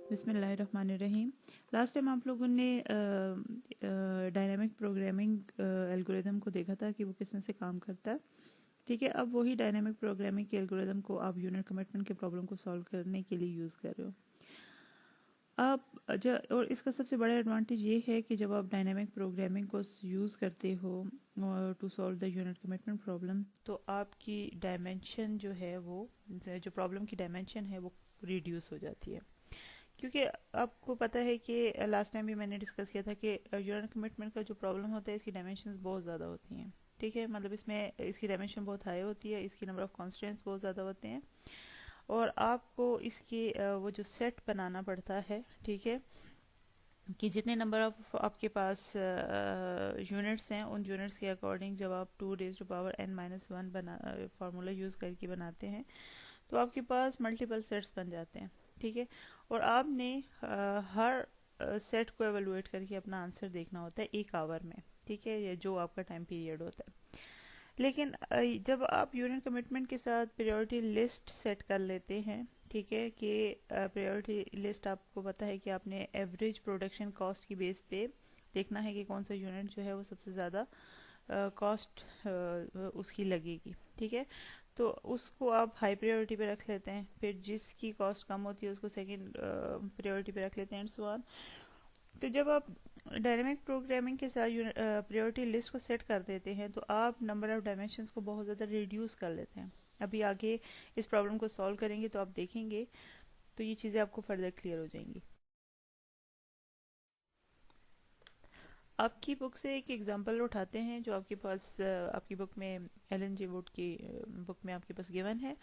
बिस्मिल्लाहिर्रहमानिर्रहीम। Last time आप लोगों ने डायनामिक प्रोग्रामिंग एल्गोरिदम को देखा था कि वो किस तरह से काम करता है। ठीक है, अब वही डायनामिक प्रोग्रामिंग के एल्गोरिदम को आप यूनिट कमिटमेंट के प्रॉब्लम को सॉल्व करने के लिए यूज़ कर रहे हो। आप और इसका सबसे बड़ा एडवांटेज ये है कि जब आप डायनामिक प्रोग्रामिंग को यूज़ करते हो to solve the unit commitment problem, तो आपकी डायमेंशन जो है वो जो प्रॉब्लम की डायमेंशन है वो रिड्यूस हो जाती है। क्योंकि आपको पता है कि लास्ट टाइम भी मैंने डिस्कस किया था कि यूनिट कमिटमेंट का जो प्रॉब्लम होता है इसकी डायमेंशंस बहुत ज़्यादा होती हैं। ठीक है, मतलब इसमें इसकी डायमेंशन बहुत हाई होती है, इसकी नंबर ऑफ कॉन्स्टेंट्स बहुत ज़्यादा होते हैं और आपको इसकी वो जो सेट बनाना पड़ता है। ठीक है, कि जितने नंबर ऑफ आपके पास यूनिट्स हैं उन यूनिट्स के अकॉर्डिंग जब आप 2⁻n-1 बना फार्मूला यूज़ करके बनाते हैं तो आपके पास मल्टीपल सेट्स बन जाते हैं। ठीक है, और आपने हर सेट को एवेलुएट करके अपना आंसर देखना होता है 1 आवर में। ठीक है, ये जो आपका टाइम पीरियड होता है। लेकिन जब आप यूनिट कमिटमेंट के साथ प्रायोरिटी लिस्ट सेट कर लेते हैं, ठीक है, कि प्रायोरिटी लिस्ट आपको पता है कि आपने एवरेज प्रोडक्शन कॉस्ट की बेस पे देखना है कि कौन सा यूनिट जो है वो सबसे ज़्यादा कॉस्ट उसकी लगेगी। ठीक है, तो उसको आप हाई प्रायोरिटी पे रख लेते हैं, फिर जिसकी कॉस्ट कम होती है उसको सेकंड प्रायोरिटी पे रख लेते हैं एंड सो ऑन। तो जब आप डायनेमिक प्रोग्रामिंग के साथ प्रायोरिटी लिस्ट को सेट कर देते हैं तो आप नंबर ऑफ डायमेंशंस को बहुत ज़्यादा रिड्यूस कर लेते हैं। अभी आगे इस प्रॉब्लम को सॉल्व करेंगे तो आप देखेंगे तो ये चीज़ें आपको फर्दर क्लियर हो जाएंगी। आपकी बुक से एक एग्जांपल उठाते हैं जो आपके पास आपकी बुक में एलन जी वुड की बुक में आपके पास गिवन है।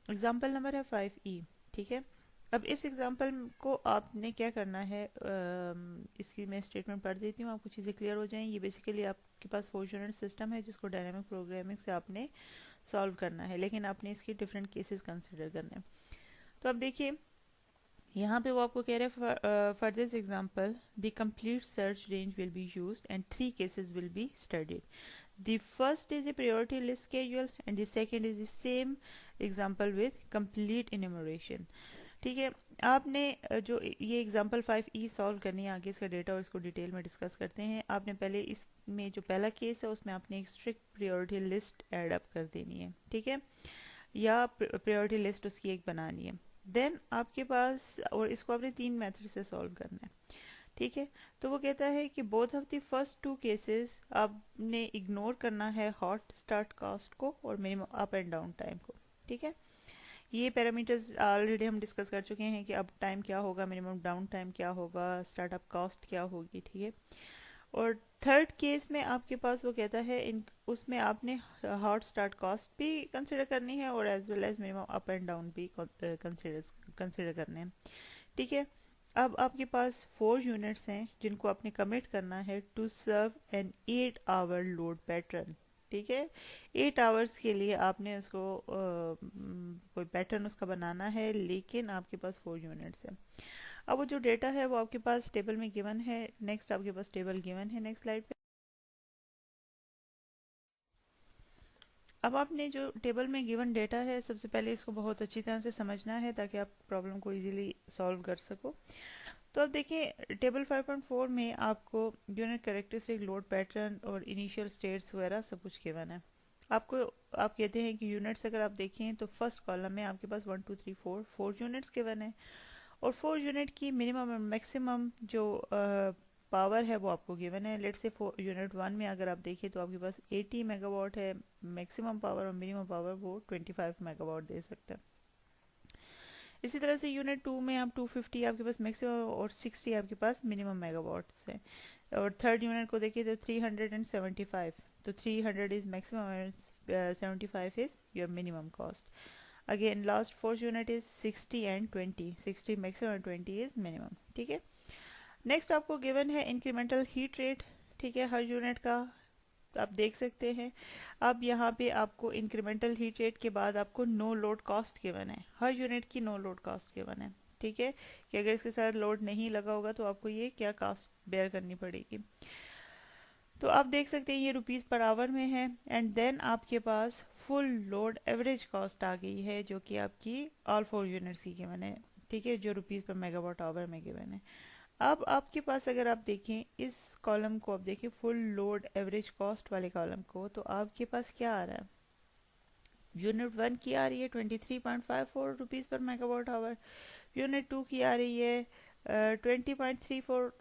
एग्जाम्पल नंबर है 5E। ठीक है, अब इस एग्जाम्पल को आपने क्या करना है, इसकी मैं स्टेटमेंट पढ़ देती हूँ, आपको चीज़ें क्लियर हो जाएं। ये बेसिकली आपके पास 4 यूनिट सिस्टम है जिसको डायनामिक प्रोग्रामिंग से आपने सॉल्व करना है, लेकिन आपने इसकी डिफरेंट केसेस कंसिडर करने हैं। तो अब देखिए यहाँ पे वो आपको कह रहे हैं for this example the complete search range will be used and 3 cases will be studied. The first is a priority list schedule and the second is the same example with complete enumeration। ठीक है, आपने जो ये example 5E solve करनी है, आगे इसका data और इसको डिटेल में डिस्कस करते हैं। आपने पहले इसमें जो पहला केस है उसमें आपने एक strict priority list add up कर देनी है। ठीक है, या प्रायोरिटी लिस्ट उसकी एक बनानी है। देन आपके पास, और इसको आपने 3 मेथड से सॉल्व करना है। ठीक है, तो वो कहता है कि both of the first 2 cases आपने इग्नोर करना है हॉट स्टार्ट कॉस्ट को और minimum up and down time को। ठीक है, ये पैरामीटर्स ऑलरेडी हम डिस्कस कर चुके हैं कि अब टाइम क्या होगा, मिनिमम डाउन टाइम क्या होगा, स्टार्टअप कॉस्ट क्या होगी। ठीक है, और थर्ड केस में आपके पास वो कहता है इन उसमें आपने हॉट स्टार्ट कॉस्ट भी कंसिडर करनी है और as well as minimum up and down भी कंसिडर करने हैं। ठीक है, अब आपके पास 4 यूनिट्स हैं जिनको आपने कमिट करना है to serve an 8 hour load pattern. ठीक है, 8 आवर्स के लिए आपने उसको कोई पैटर्न उसका बनाना है, लेकिन आपके पास 4 यूनिट्स है। अब वो जो डेटा है वो आपके पास टेबल में गिवन है। नेक्स्ट आपके पास टेबल गिवन है नेक्स्ट स्लाइड पे। अब आपने जो टेबल में गिवन डेटा है सबसे पहले इसको बहुत अच्छी तरह से समझना है ताकि आप प्रॉब्लम को इजीली सॉल्व कर सको। तो अब देखिए टेबल 5.4 में आपको यूनिट कैरेक्टरिस्टिक, लोड पैटर्न और इनिशियल स्टेट्स वगैरह सब कुछ गिवन है। आपको आप कहते हैं कि यूनिट्स अगर आप देखें तो फर्स्ट कॉलम में आपके पास 1 2 3 4 यूनिट्स गिवन है और 4 यूनिट की मिनिमम और मैक्सिमम जो पावर है वो आपको गिवन है। लेट से यूनिट 1 में अगर आप देखें तो आपके पास 80 मेगावाट है मैक्सिमम पावर और मिनिमम पावर वो 25 मेगावाट दे सकते हैं। इसी तरह से यूनिट 2 में आप 250 आपके पास मैक्सिमम और 60 आपके पास मिनिमम मेगावाट्स है। और थर्ड यूनिट को देखिए तो 375, तो 300 is maximum and 75 is your minimum cost. Again last fourth unit is 60 and 20, 60 maximum and 20 is minimum. ठीक है, नेक्स्ट आपको गिवन है इंक्रीमेंटल हीट रेट। ठीक है, हर यूनिट का आप देख सकते हैं। अब यहाँ पे आपको इंक्रीमेंटल हीट रेट के बाद आपको नो लोड कॉस्ट गिवन है, हर यूनिट की नो लोड कॉस्ट गिवन है। ठीक है, कि अगर इसके साथ लोड नहीं लगा होगा तो आपको ये क्या कॉस्ट बेयर करनी पड़ेगी। तो आप देख सकते हैं ये रुपीज़ पर आवर में है एंड देन आपके पास फुल लोड एवरेज कॉस्ट आ गई है जो कि आपकी ऑल 4 यूनिट्स की गिवन है। ठीक है, जो रुपीज़ पर मेगावाट आवर में गिवन है। अब आपके पास अगर आप देखें इस कॉलम को, आप देखें फुल लोड एवरेज कॉस्ट वाले कॉलम को, तो आपके पास क्या आ रहा है? यूनिट वन की आ रही है 23.54 रुपीज़ पर मेगावाट आवर, यूनिट टू की आ रही है 20.34,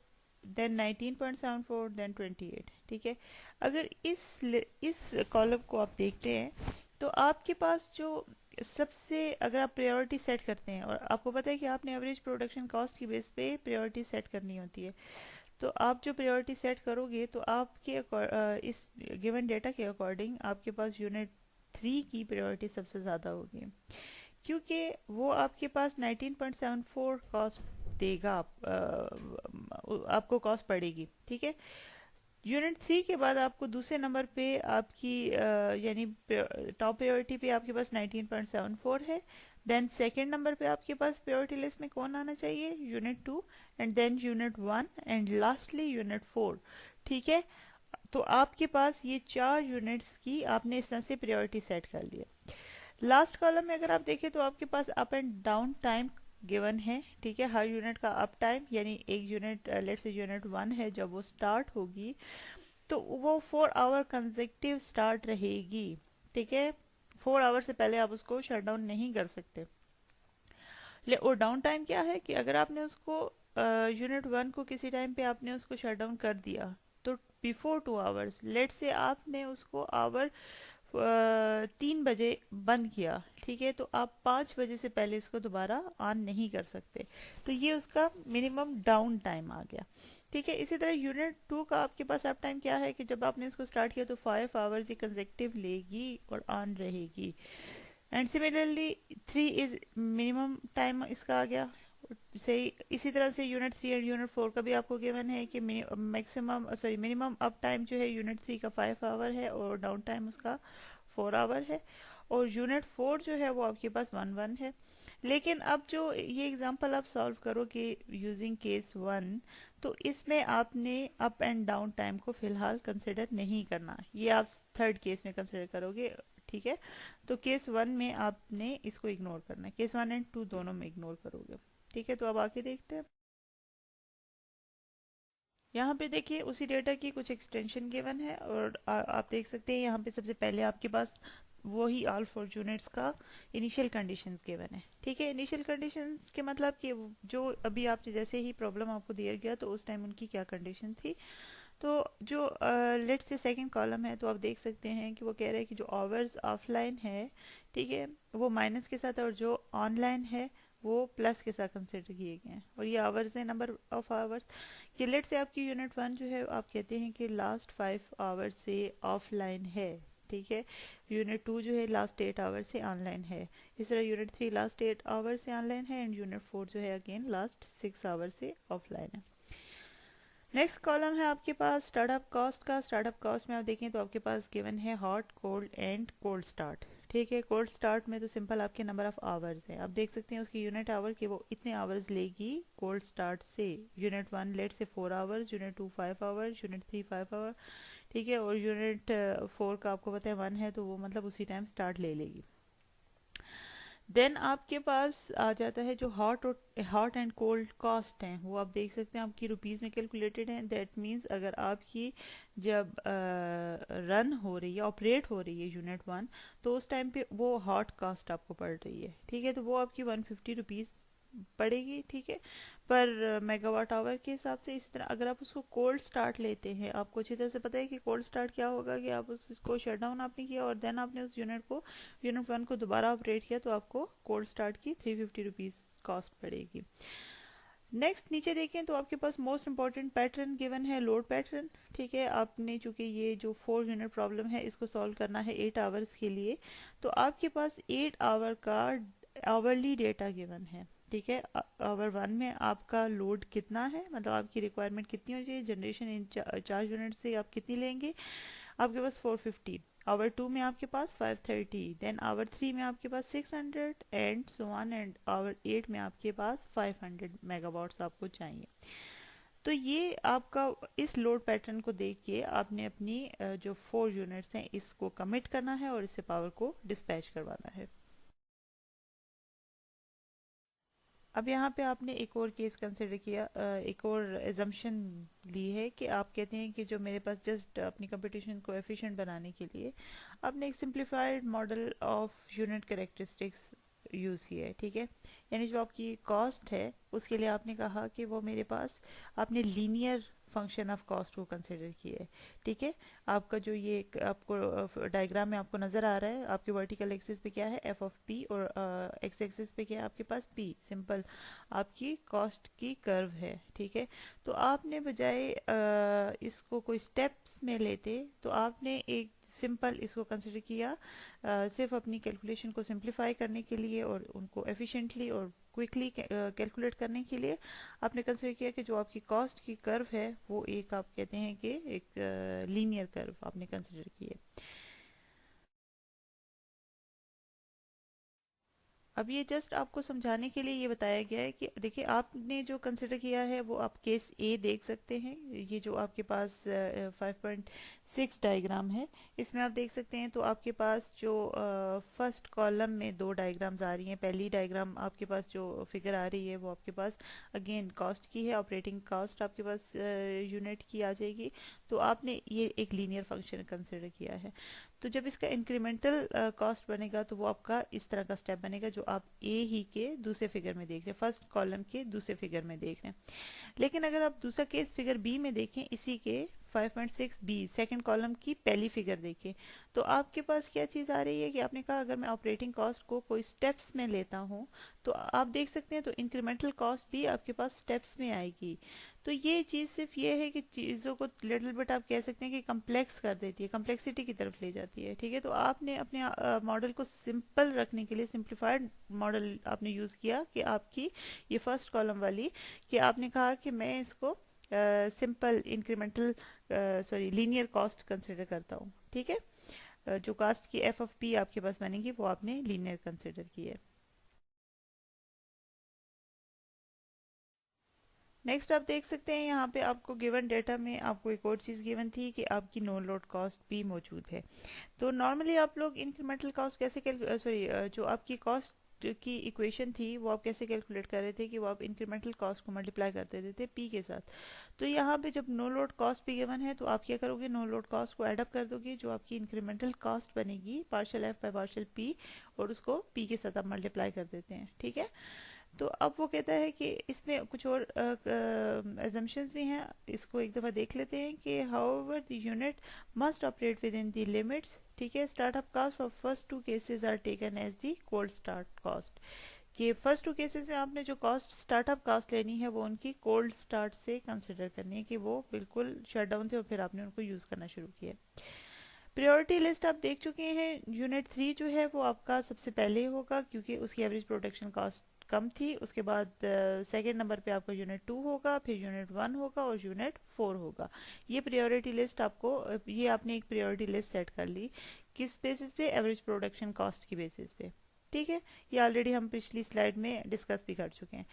देन 19.74, देन 28। ठीक है, अगर इस कॉलम को आप देखते हैं तो आपके पास जो सबसे, अगर आप प्रायोरिटी सेट करते हैं, और आपको पता है कि आपने एवरेज प्रोडक्शन कॉस्ट की बेस पे प्रायोरिटी सेट करनी होती है, तो आप जो प्रायोरिटी सेट करोगे तो आपके इस गिवन डेटा के अकॉर्डिंग आपके पास यूनिट थ्री की प्रायोरिटी सबसे ज़्यादा होगी, क्योंकि वो आपके पास 19.74 कॉस्ट देगा, आपको कॉस्ट पड़ेगी। ठीक है, यूनिट थ्री के बाद आपको दूसरे नंबर पे आपकी यानी टॉप प्रायोरिटी पे आपके पास 19.74 है, देन सेकंड नंबर पे आपके पास प्रायोरिटी लिस्ट में कौन आना चाहिए? Unit two, and then unit one, and lastly unit four. ठीक है, तो आपके पास ये चार यूनिट्स की आपने इस तरह से प्रायोरिटी सेट कर लिया। लास्ट कॉलम में अगर आप देखें तो आपके पास up and down time given है। ठीक है, हर यूनिट का अप टाइम, यानी एक unit let's say unit one है, जब वो स्टार्ट होगी तो वो 4 आवर कंसेक्टिव स्टार्ट रहेगी। ठीक है, 4 आवर से पहले आप उसको शट डाउन नहीं कर सकते। और डाउन टाइम क्या है कि अगर आपने उसको यूनिट वन को किसी टाइम पे आपने उसको शट डाउन कर दिया, तो बिफोर 2 आवर्स, लेट से आपने उसको आवर 3 बजे बंद किया, ठीक है, तो आप 5 बजे से पहले इसको दोबारा ऑन नहीं कर सकते। तो ये उसका मिनिमम डाउन टाइम आ गया। ठीक है, इसी तरह यूनिट टू का आपके पास अप टाइम क्या है कि जब आपने इसको स्टार्ट किया तो 5 आवर्स ये कंसेक्टिव लेगी और ऑन रहेगी। And similarly three is minimum time इसका आ गया। सही, इसी तरह से यूनिट थ्री और यूनिट फोर का भी आपको गिवन है कि maximum sorry minimum up time जो है यूनिट थ्री का 5 आवर है और डाउन टाइम उसका 4 आवर है, और यूनिट फोर जो है वो आपके पास 1 1 है। लेकिन अब जो ये एग्जांपल आप सॉल्व करोगे यूजिंग केस वन, तो इसमें आपने अप एंड डाउन टाइम को फिलहाल कंसिडर नहीं करना, ये आप थर्ड केस में कंसिडर करोगे। ठीक है, तो केस वन में आपने इसको इग्नोर करना है, केस वन एंड टू दोनों में इग्नोर करोगे। ठीक है, तो अब आगे देखते हैं। यहाँ पे देखिए उसी डेटा की कुछ एक्सटेंशन गिवन है, और आप देख सकते हैं यहाँ पे सबसे पहले आपके पास वही ऑल फोर यूनिट्स का इनिशियल कंडीशंस गिवन है। ठीक है, इनिशियल कंडीशंस के मतलब कि जो अभी आप जैसे ही प्रॉब्लम आपको दिया गया तो उस टाइम उनकी क्या कंडीशन थी। तो जो लेट्स से सेकंड कॉलम है, तो आप देख सकते हैं कि वो कह रहे हैं कि जो आवर्स ऑफलाइन है, ठीक है, वो माइनस के साथ, और जो ऑनलाइन है वो प्लस के साथ कंसिडर किए गए हैं, और ये आवर्स है, नंबर ऑफ आवर्स। कि लेट से आपकी यूनिट वन जो है आप कहते हैं कि लास्ट 5 आवर्स से ऑफलाइन है। ठीक है, यूनिट टू जो है लास्ट 8 आवर से ऑनलाइन है, इस तरह यूनिट थ्री लास्ट 8 आवर से ऑनलाइन है, एंड यूनिट फोर जो है अगेन लास्ट 6 आवर से ऑफलाइन है। नेक्स्ट कॉलम है आपके पास स्टार्टअप कॉस्ट का। स्टार्टअप कॉस्ट में आप देखें तो आपके पास गिवन है hot, cold and cold start. ठीक है, कोल्ड स्टार्ट में तो सिंपल आपके नंबर ऑफ आवर्स है, आप देख सकते हैं उसकी यूनिट आवर के वो इतने आवर्स लेगी कोल्ड स्टार्ट से। यूनिट वन लेट से 4 hours, unit two 5 hours, unit three 5 hour. ठीक है, और यूनिट फोर का आपको पता है 1 है, तो वो मतलब उसी टाइम स्टार्ट ले लेगी। देन आपके पास आ जाता है जो हॉट एंड कोल्ड कॉस्ट हैं, वो आप देख सकते हैं आपकी रुपीज़ में कैलकुलेटेड हैं। दैट मीन्स अगर आपकी जब रन हो रही है, ऑपरेट हो रही है यूनिट वन, तो उस टाइम पे वो हॉट कॉस्ट आपको पड़ रही है। ठीक है, तो वो आपकी 150 रुपीज़ पड़ेगी। ठीक है, पर मेगावाट आवर के हिसाब से। इसी तरह अगर आप उसको कोल्ड स्टार्ट लेते हैं, आपको अच्छी तरह से पता है कि कोल्ड स्टार्ट क्या होगा, कि आप उसको शट डाउन आपने किया और देन आपने उस यूनिट वन को दोबारा ऑपरेट किया, तो आपको कोल्ड स्टार्ट की 350 रुपीज़ कॉस्ट पड़ेगी। नेक्स्ट नीचे देखें तो आपके पास मोस्ट इंपॉर्टेंट पैटर्न गिवन है, लोड पैटर्न। ठीक है, आपने चूंकि ये जो 4 यूनिट प्रॉब्लम है इसको सॉल्व करना है 8 आवर्स के लिए, तो आपके पास 8 आवर का आवरली डेटा गिवन है। ठीक है, आवर वन में आपका लोड कितना है, मतलब आपकी रिक्वायरमेंट कितनी हो चाहिए, जनरेशन इन 4 यूनिट से आप कितनी लेंगे, आपके पास 450। आवर टू में आपके पास 530, देन आवर थ्री में आपके पास 600, and so on, and hour eight में आपके पास 500 मेगावाट्स आपको चाहिए। तो ये आपका इस लोड पैटर्न को देख के आपने अपनी जो 4 यूनिट्स हैं इसको कमिट करना है और इससे पावर को डिस्पैच करवाना है। अब यहाँ पे आपने एक और केस कंसिडर किया, एक और एजम्पशन ली है कि आप कहते हैं कि जो मेरे पास जस्ट अपनी कंपटीशन को एफिशिएंट बनाने के लिए आपने एक simplified model of unit characteristics use किया है, ठीक है। यानी जो आपकी कॉस्ट है उसके लिए आपने कहा कि वो मेरे पास, आपने लीनियर फंक्शन ऑफ कॉस्ट को कंसिडर किया है, ठीक है। आपका जो ये आपको डायग्राम में आपको नज़र आ रहा है, आपके वर्टिकल एक्सिस पे क्या है, एफ ऑफ पी, और एक्स एक्सिस पे क्या है आपके पास, पी, सिंपल आपकी कॉस्ट की कर्व है, ठीक है। तो आपने बजाय इसको कोई स्टेप्स में लेते, तो आपने एक सिंपल इसको कंसिडर किया सिर्फ अपनी कैलकुलेशन को सिंप्लीफाई करने के लिए और उनको एफिशिएंटली और क्विकली कैलकुलेट करने के लिए आपने कंसिडर किया कि जो आपकी कॉस्ट की कर्व है वो एक, आप कहते हैं कि एक लीनियर कर्व आपने कंसिडर की है। अब ये जस्ट आपको समझाने के लिए ये बताया गया है कि देखिए आपने जो कंसिडर किया है वो आप केस ए देख सकते हैं। ये जो आपके पास 5.6 डायग्राम है, इसमें आप देख सकते हैं तो आपके पास जो फर्स्ट कॉलम में दो डायग्राम्स आ रही हैं। पहली डायग्राम आपके पास जो फिगर आ रही है वो आपके पास अगेन कॉस्ट की है, ऑपरेटिंग कॉस्ट आपके पास यूनिट की आ जाएगी। तो आपने ये एक लीनियर फंक्शन कंसिडर किया है। तो जब इसका इंक्रीमेंटल कॉस्ट बनेगा तो वो आपका इस तरह का स्टेप बनेगा जो आप ए ही के दूसरे फिगर में देख रहे हैं, फर्स्ट कॉलम के दूसरे फिगर में देख रहे हैं। लेकिन अगर आप दूसरा केस फिगर बी में देखें, इसी के 5.6 बी सेकंड कॉलम की पहली फिगर देखें, तो आपके पास क्या चीज़ आ रही है कि आपने कहा अगर मैं ऑपरेटिंग कॉस्ट को कोई स्टेप्स में लेता हूँ तो आप देख सकते हैं तो इंक्रीमेंटल कॉस्ट भी आपके पास स्टेप्स में आएगी। तो ये चीज़ सिर्फ ये है कि चीज़ों को लिटिल बिट आप कह सकते हैं कि कम्प्लेक्स कर देती है, कम्प्लेक्सिटी की तरफ ले जाती है, ठीक है। तो आपने अपने मॉडल को सिंपल रखने के लिए सिंप्लीफाइड मॉडल आपने यूज़ किया कि आपकी ये फर्स्ट कॉलम वाली, कि आपने कहा कि मैं इसको simple incremental sorry linear cost consider करता हूँ, ठीक है। जो कास्ट की एफ ऑफ पी आपके पास बनेगी वो आपने लीनियर कंसिडर की है। नेक्स्ट आप देख सकते हैं यहाँ पे आपको गिवन डेटा में आपको एक और चीज़ गिवन थी कि आपकी नो लोड कॉस्ट भी मौजूद है। तो नॉर्मली आप लोग इंक्रीमेंटल कॉस्ट कैसे सॉरी जो आपकी कॉस्ट की इक्वेशन थी वो आप कैसे कैलकुलेट कर रहे थे कि वो आप इंक्रीमेंटल कॉस्ट को मल्टीप्लाई कर देते थे पी के साथ। तो यहाँ पे जब नो लोड कॉस्ट भी गिवन है तो आप क्या करोगे, नो लोड कॉस्ट को एडअप कर दोगे, जो आपकी इंक्रीमेंटल कॉस्ट बनेगी partial F by partial P, और उसको पी के साथ आप मल्टीप्लाई कर देते हैं, ठीक है। तो अब वो कहता है कि इसमें कुछ और assumptions भी हैं, इसको एक दफ़ा देख लेते हैं कि however the unit must operate within the limits, ठीक है। Startup cost for first two cases are taken as the cold start cost, कि फर्स्ट टू केसेस में आपने जो कॉस्ट स्टार्टअप कॉस्ट लेनी है वो उनकी कोल्ड स्टार्ट से कंसिडर करनी है कि वो बिल्कुल शट डाउन थे और फिर आपने उनको यूज़ करना शुरू किया। प्रायोरिटी लिस्ट आप देख चुके हैं, यूनिट 3 जो है वो आपका सबसे पहले होगा क्योंकि उसकी एवरेज प्रोडक्शन कॉस्ट कम थी। उसके बाद सेकंड नंबर पे आपका यूनिट 2 होगा, फिर यूनिट 1 होगा और यूनिट 4 होगा। ये प्रायोरिटी लिस्ट आपको ये आपने एक प्रायोरिटी लिस्ट सेट कर ली, किस बेसिस पे, एवरेज प्रोडक्शन कॉस्ट की बेसिस पे, ठीक है। ये ऑलरेडी हम पिछली स्लाइड में डिस्कस भी कर चुके हैं।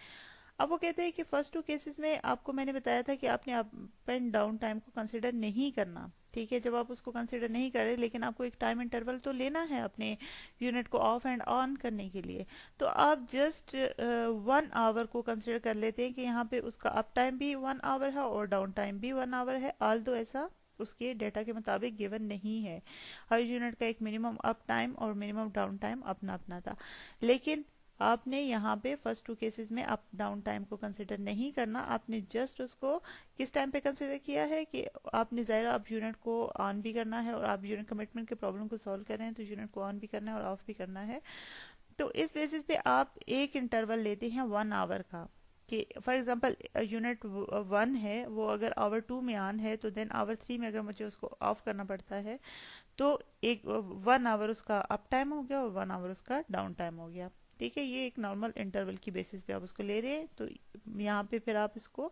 अब वो कहते हैं कि फर्स्ट टू केसेस में आपको मैंने बताया था कि आपने अप एंड डाउन टाइम को कंसिडर नहीं करना, ठीक है। जब आप उसको कंसिडर नहीं करें लेकिन आपको एक टाइम इंटरवल तो लेना है अपने यूनिट को ऑफ एंड ऑन करने के लिए, तो आप जस्ट 1 आवर को कंसिडर कर लेते हैं कि यहाँ पे उसका अप टाइम भी 1 आवर है और डाउन टाइम भी 1 आवर है, आल दो ऐसा उसके डेटा के मुताबिक गिवन नहीं है। हर यूनिट का एक मिनिमम अप टाइम और मिनिमम डाउन टाइम अपना अपना था, लेकिन आपने यहाँ पे फर्स्ट टू केसेस में अप डाउन टाइम को कंसिडर नहीं करना, आपने जस्ट उसको किस टाइम पे कंसिडर किया है कि आपने ज़ाहिर आप यूनिट को ऑन भी करना है और आप यूनिट कमिटमेंट के प्रॉब्लम को सॉल्व कर रहे हैं तो यूनिट को ऑन भी करना है और ऑफ भी करना है। तो इस बेसिस पे आप एक इंटरवल लेते हैं 1 आवर का, कि फॉर एग्जांपल यूनिट 1 है वो अगर आवर 2 में ऑन है तो देन आवर 3 में अगर मुझे उसको ऑफ करना पड़ता है तो एक 1 आवर उसका अप टाइम हो गया और 1 आवर उसका डाउन टाइम हो गया, ठीक है। ये एक नॉर्मल इंटरवल की बेसिस पे आप उसको ले रहे हैं। तो यहाँ पे फिर आप इसको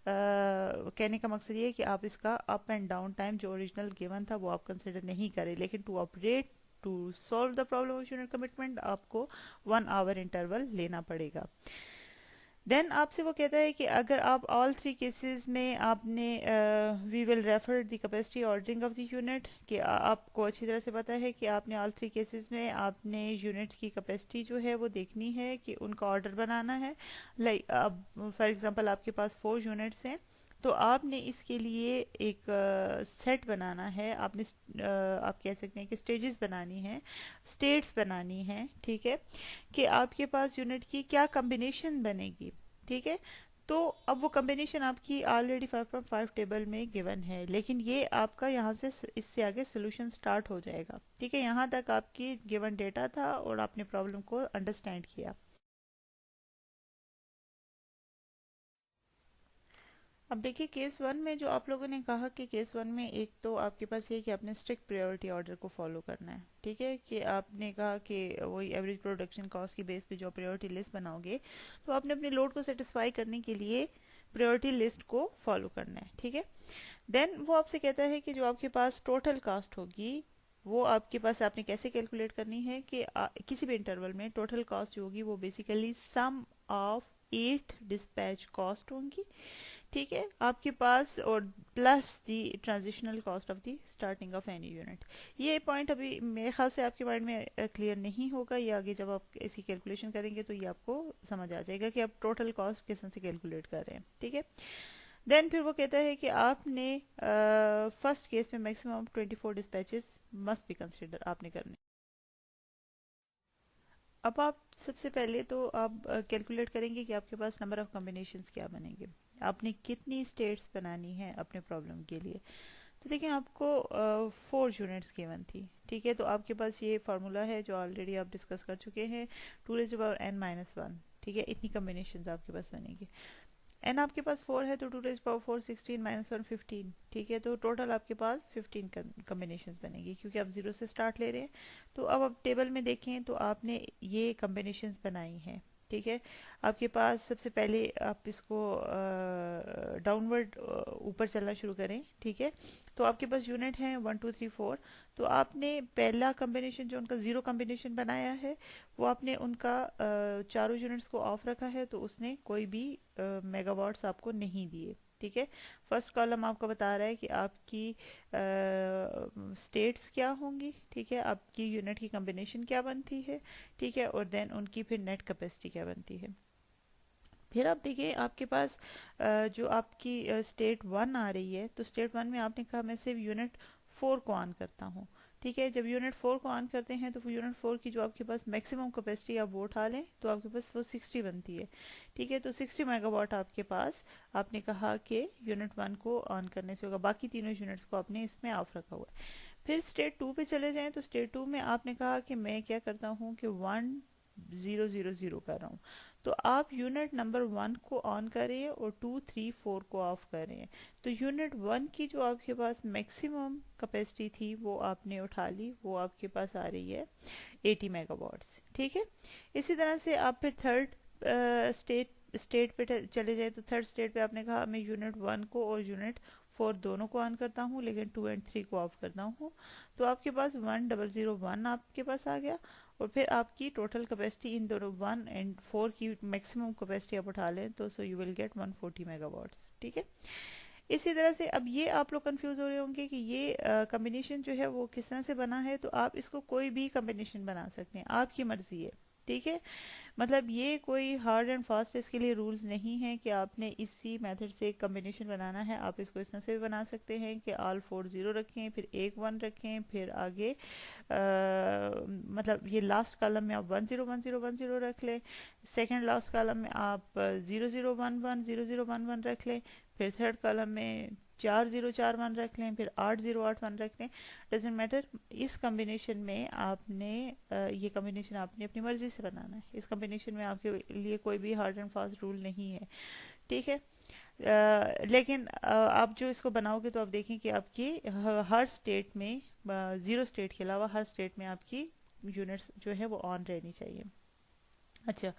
कहने का मकसद ये है कि आप इसका अप एंड डाउन टाइम जो ओरिजिनल गिवन था वो आप कंसिडर नहीं करें, लेकिन to operate to solve the problem of unit commitment आपको 1 आवर इंटरवल लेना पड़ेगा। देन आपसे वो कहता है कि अगर आप ऑल थ्री केसेस में आपने we will refer the capacity ordering of the unit, कि आपको अच्छी तरह से पता है कि आपने ऑल थ्री केसेस में आपने यूनिट की कैपेसिटी जो है वो देखनी है, कि उनका ऑर्डर बनाना है। लाइक अब फॉर एग्जांपल आपके पास 4 यूनिट्स हैं, तो आपने इसके लिए एक सेट बनाना है, आपने आप कह सकते हैं कि स्टेजेस बनानी है, स्टेट्स बनानी है, ठीक है, कि आपके पास यूनिट की क्या कॉम्बिनेशन बनेगी, ठीक है। तो अब वो कॉम्बिनेशन आपकी ऑलरेडी 5.5 टेबल में गिवन है, लेकिन ये आपका यहाँ से इससे आगे सोल्यूशन स्टार्ट हो जाएगा, ठीक है। यहाँ तक आपकी गिवन डेटा था और आपने प्रॉब्लम को अंडरस्टैंड किया। अब देखिए केस वन में जो आप लोगों ने कहा कि केस वन में एक तो आपके पास ये कि आपने स्ट्रिक्ट प्रायोरिटी ऑर्डर को फॉलो करना है, ठीक है, कि आपने कहा कि वही एवरेज प्रोडक्शन कॉस्ट की बेस पे जो प्रायोरिटी लिस्ट बनाओगे, तो आपने अपने लोड को सेटिस्फाई करने के लिए प्रायोरिटी लिस्ट को फॉलो करना है, ठीक है। देन वो आपसे कहता है कि जो आपके पास टोटल कास्ट होगी, वो आपके पास आपने कैसे कैलकुलेट करनी है, कि किसी भी इंटरवल में टोटल कॉस्ट जो होगी वो basically sum of 8 dispatch cost होंगी, ठीक है आपके पास, और plus the transitional cost of the starting of any unit. ये पॉइंट अभी मेरे ख्याल से आपके माइंड में क्लियर नहीं होगा, ये आगे जब आप इसकी कैलकुलेशन करेंगे तो ये आपको समझ आ जाएगा कि आप टोटल कॉस्ट किस तरह से कैलकुलेट कर रहे हैं, ठीक है। देन फिर वो कहता है कि आपने फर्स्ट केस में maximum 24 dispatches must be consider आपने करने। अब आप सबसे पहले तो आप कैलकुलेट करेंगे कि आपके पास नंबर ऑफ कॉम्बिनेशंस क्या बनेंगे, आपने कितनी स्टेट्स बनानी है अपने प्रॉब्लम के लिए। तो देखिए आपको 4 यूनिट्स गिवन थी, ठीक है, तो आपके पास ये फार्मूला है जो ऑलरेडी आप डिस्कस कर चुके हैं, 2n-1, ठीक है, इतनी कॉम्बिनेशंस आपके पास बनेंगी। एन आपके पास 4 है तो 2 4 16 -1 15, ठीक है, तो टोटल आपके पास 15 कम्बिनेशन बनेगी, क्योंकि आप जीरो से स्टार्ट ले रहे हैं। तो अब आप टेबल में देखें तो आपने ये कम्बिनेशन बनाई हैं, ठीक है। आपके पास सबसे पहले आप इसको डाउनवर्ड ऊपर चलना शुरू करें, ठीक है। तो आपके पास यूनिट है 1 2 3 4, तो आपने पहला कम्बिनेशन जो उनका जीरो कम्बिनेशन बनाया है, वो आपने उनका चारों यूनिट्स को ऑफ रखा है, तो उसने कोई भी मेगावाट्स आपको नहीं दिए, ठीक है। फर्स्ट कॉलम आपको बता रहा है कि आपकी स्टेट्स क्या होंगी, ठीक है, आपकी यूनिट की कॉम्बिनेशन क्या बनती है, ठीक है, और देन उनकी फिर नेट कैपेसिटी क्या बनती है। फिर आप देखिए आपके पास जो आपकी स्टेट वन आ रही है, तो स्टेट वन में आपने कहा मैं सिर्फ यूनिट 4 को ऑन करता हूँ, ठीक है। जब यूनिट 4 को ऑन करते हैं तो यूनिट 4 की जो आपके पास मैक्सिमम कैपेसिटी आप वो उठा लें, तो आपके पास वो 60 बनती है, ठीक है। तो 60 मेगावाट आपके पास, आपने कहा कि यूनिट 1 को ऑन करने से होगा, बाकी तीनों यूनिट्स को आपने इसमें ऑफ रखा हुआ है। फिर स्टेट 2 पे चले जाएं, तो स्टेट 2 में आपने कहा कि मैं क्या करता हूँ कि 1 0 0 0 कर रहा हूँ, तो आप यूनिट नंबर 1 को ऑन करें और 2 3 4 को ऑफ करें, तो यूनिट 1 की जो आपके पास मैक्सिमम कैपेसिटी थी वो आपने उठा ली, वो आपके पास आ रही है 80 मेगावाट्स, ठीक है। इसी तरह से आप फिर थर्ड स्टेट स्टेट पे चले जाए, तो थर्ड स्टेट पे आपने कहा मैं यूनिट 1 को और यूनिट 4 दोनों को ऑन करता हूँ, लेकिन 2 एंड 3 को ऑफ करता हूँ, तो आपके पास 1 0 0 1 आपके पास आ गया। और फिर आपकी टोटल कैपेसिटी इन दोनों 1 और 4 की मैक्सिमम कैपेसिटी आप उठा लें, तो so you will get 140 megawatts, ठीक है। इसी तरह से अब ये आप लोग कंफ्यूज हो रहे होंगे कि ये कॉम्बिनेशन जो है वो किस तरह से बना है, तो आप इसको कोई भी कॉम्बिनेशन बना सकते हैं, आपकी मर्जी है, ठीक है। मतलब ये कोई हार्ड एंड फास्ट इसके लिए रूल्स नहीं है कि आपने इसी मेथड से एक कम्बिनेशन बनाना है, आप इसको इस तरह से भी बना सकते हैं कि ऑल 4 0 रखें, फिर एक 1 रखें, फिर आगे मतलब ये लास्ट कॉलम में आप 1 0 1 0 1 0 रख लें, सेकंड लास्ट कॉलम में आप 0 0 1 1 0 0 1 1 रख लें, फिर थर्ड कॉलम में 4 0 4 1 रख लें, फिर 8 0 8 1 रख लें, डजेंट मैटर। इस कॉम्बिनेशन में आपने ये कॉम्बिनेशन आपने अपनी मर्जी से बनाना है, इस कॉम्बिनेशन में आपके लिए कोई भी हार्ड एंड फास्ट रूल नहीं है, ठीक है। लेकिन आप जो इसको बनाओगे तो आप देखें कि आपकी हर स्टेट में, जीरो स्टेट के अलावा हर स्टेट में आपकी यूनिट्स जो है वो ऑन रहनी चाहिए। अच्छा,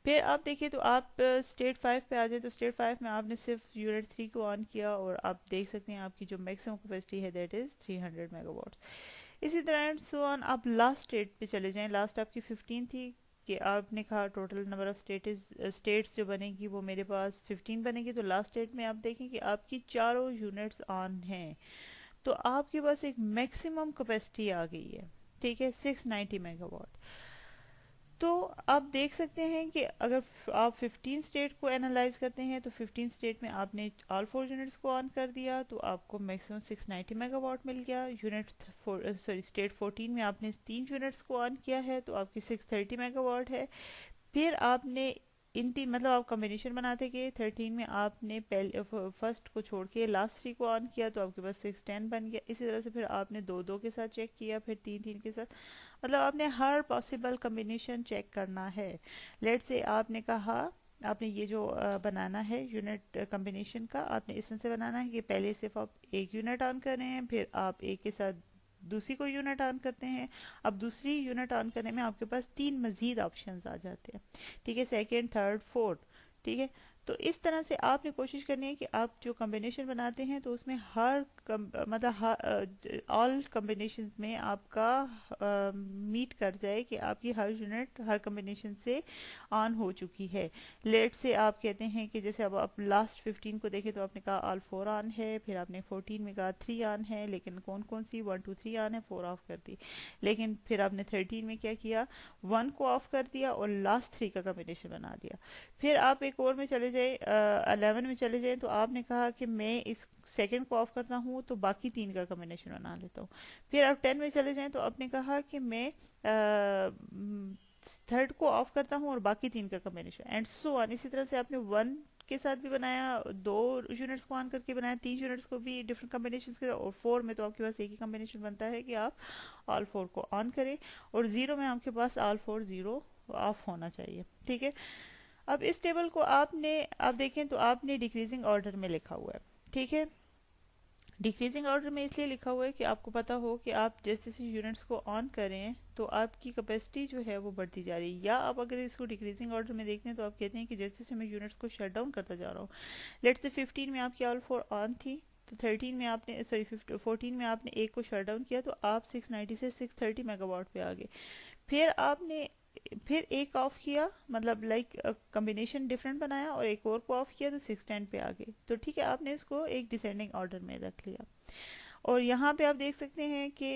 फिर आप देखिए तो आप स्टेट 5 पे आ जाए, तो स्टेट 5 में आपने सिर्फ यूनिट 3 को ऑन किया, और आप देख सकते हैं आपकी जो मैक्सिमम कैपेसिटी है दैट इज 300 मेगावाट्स। इसी तरह सो ऑन आप लास्ट स्टेट पे चले जाएं, लास्ट आपकी 15 थी, कि आपने कहा टोटल नंबर ऑफ स्टेट्स जो बनेगी वो मेरे पास 15 बनेगी, तो लास्ट स्टेट में आप देखें कि आपकी चारों यूनिट्स ऑन हैं, तो आपके पास एक मैक्सिमम कैपेसिटी आ गई है, ठीक है, 690 मेगावाट। तो आप देख सकते हैं कि अगर आप 15 स्टेट को एनालाइज करते हैं तो 15 स्टेट में आपने ऑल 4 यूनिट्स को ऑन कर दिया तो आपको मैक्सिमम 690 मेगावाट मिल गया। स्टेट 14 में आपने 3 यूनिट्स को ऑन किया है तो आपकी 630 मेगावाट है। फिर आपने मतलब आप कॉम्बिनेशन बनाते गए, 13 में आपने पहले फर्स्ट को छोड़ के लास्ट 3 को ऑन किया तो आपके पास 610 बन गया। इसी तरह से फिर आपने 2-2 के साथ चेक किया, फिर 3-3 के साथ, मतलब आपने हर पॉसिबल कॉम्बिनेशन चेक करना है। लेट से आपने कहा आपने ये जो बनाना है यूनिट कॉम्बिनेशन का, आपने इस तरह से बनाना है कि पहले सिर्फ आप एक यूनिट ऑन कर रहे हैं, फिर आप एक के साथ दूसरी को यूनिट ऑन करते हैं। अब दूसरी यूनिट ऑन करने में आपके पास 3 मजीद ऑप्शंस आ जाते हैं, ठीक है, सेकेंड, थर्ड, फोर्थ, ठीक है। तो इस तरह से आपने कोशिश करनी है कि आप जो कॉम्बिनेशन बनाते हैं तो उसमें मतलब ऑल कॉम्बिनेशंस में आपका मीट कर जाए कि आपकी हर यूनिट हर कॉम्बिनेशन से ऑन हो चुकी है। लेट से आप कहते हैं कि जैसे अब आप लास्ट 15 को देखें तो आपने कहा ऑल 4 ऑन है, फिर आपने 14 में कहा 3 ऑन है, लेकिन कौन कौन सी 1 2 3 ऑन है, 4 ऑफ कर दी। लेकिन फिर आपने 13 में क्या किया, 1 को ऑफ कर दिया और लास्ट 3 का कॉम्बिनेशन बना दिया। फिर आप एक और में चले जाए, 11 में चले जाए तो आपने कहा कि मैं इस सेकंड को ऑफ करता हूँ तो बाकी 3 का कॉम्बिनेशन बना लेता हूँ। फिर आप 10 में चले जाएं तो आपने कहा कि मैं थर्ड को ऑफ करता हूँ और बाकी 3 का कॉम्बिनेशन, एंड सो ऑन। इसी तरह से आपने 1 के साथ भी बनाया, 2 यूनिट्स को ऑन करके बनाया, 3 यूनिट्स को भी डिफरेंट कॉम्बिनेशंस के साथ, और 4 में तो आपके पास एक ही कॉम्बिनेशन बनता है कि आप ऑल 4 को ऑन करें, और 0 में आपके पास ऑल 4 0 ऑफ होना चाहिए, ठीक है। अब इस टेबल को आप देखें तो आपने डिक्रीजिंग ऑर्डर में लिखा हुआ है, ठीक है। डिक्रीजिंग ऑर्डर में इसलिए लिखा हुआ है कि आपको पता हो कि आप जैसे जैसे यूनिट्स को ऑन करें तो आपकी कैपेसिटी जो है वो बढ़ती जा रही है। या आप अगर इसको डिक्रीजिंग ऑर्डर में देखते हैं तो आप कहते हैं कि जैसे जैसे मैं यूनिट्स को शट डाउन करता जा रहा हूँ, लेट्स से 15 में आपकी ऑल 4 ऑन थी, तो 13 में आपने 14 में आपने एक को शट डाउन किया तो आप 690 से 630 मेगावाट पे आ गए। फिर एक ऑफ किया, मतलब लाइक कॉम्बिनेशन डिफरेंट बनाया, और एक और को ऑफ किया तो 610 पे आ गए। तो ठीक है, आपने इसको एक डिसेंडिंग ऑर्डर में रख लिया। और यहाँ पे आप देख सकते हैं कि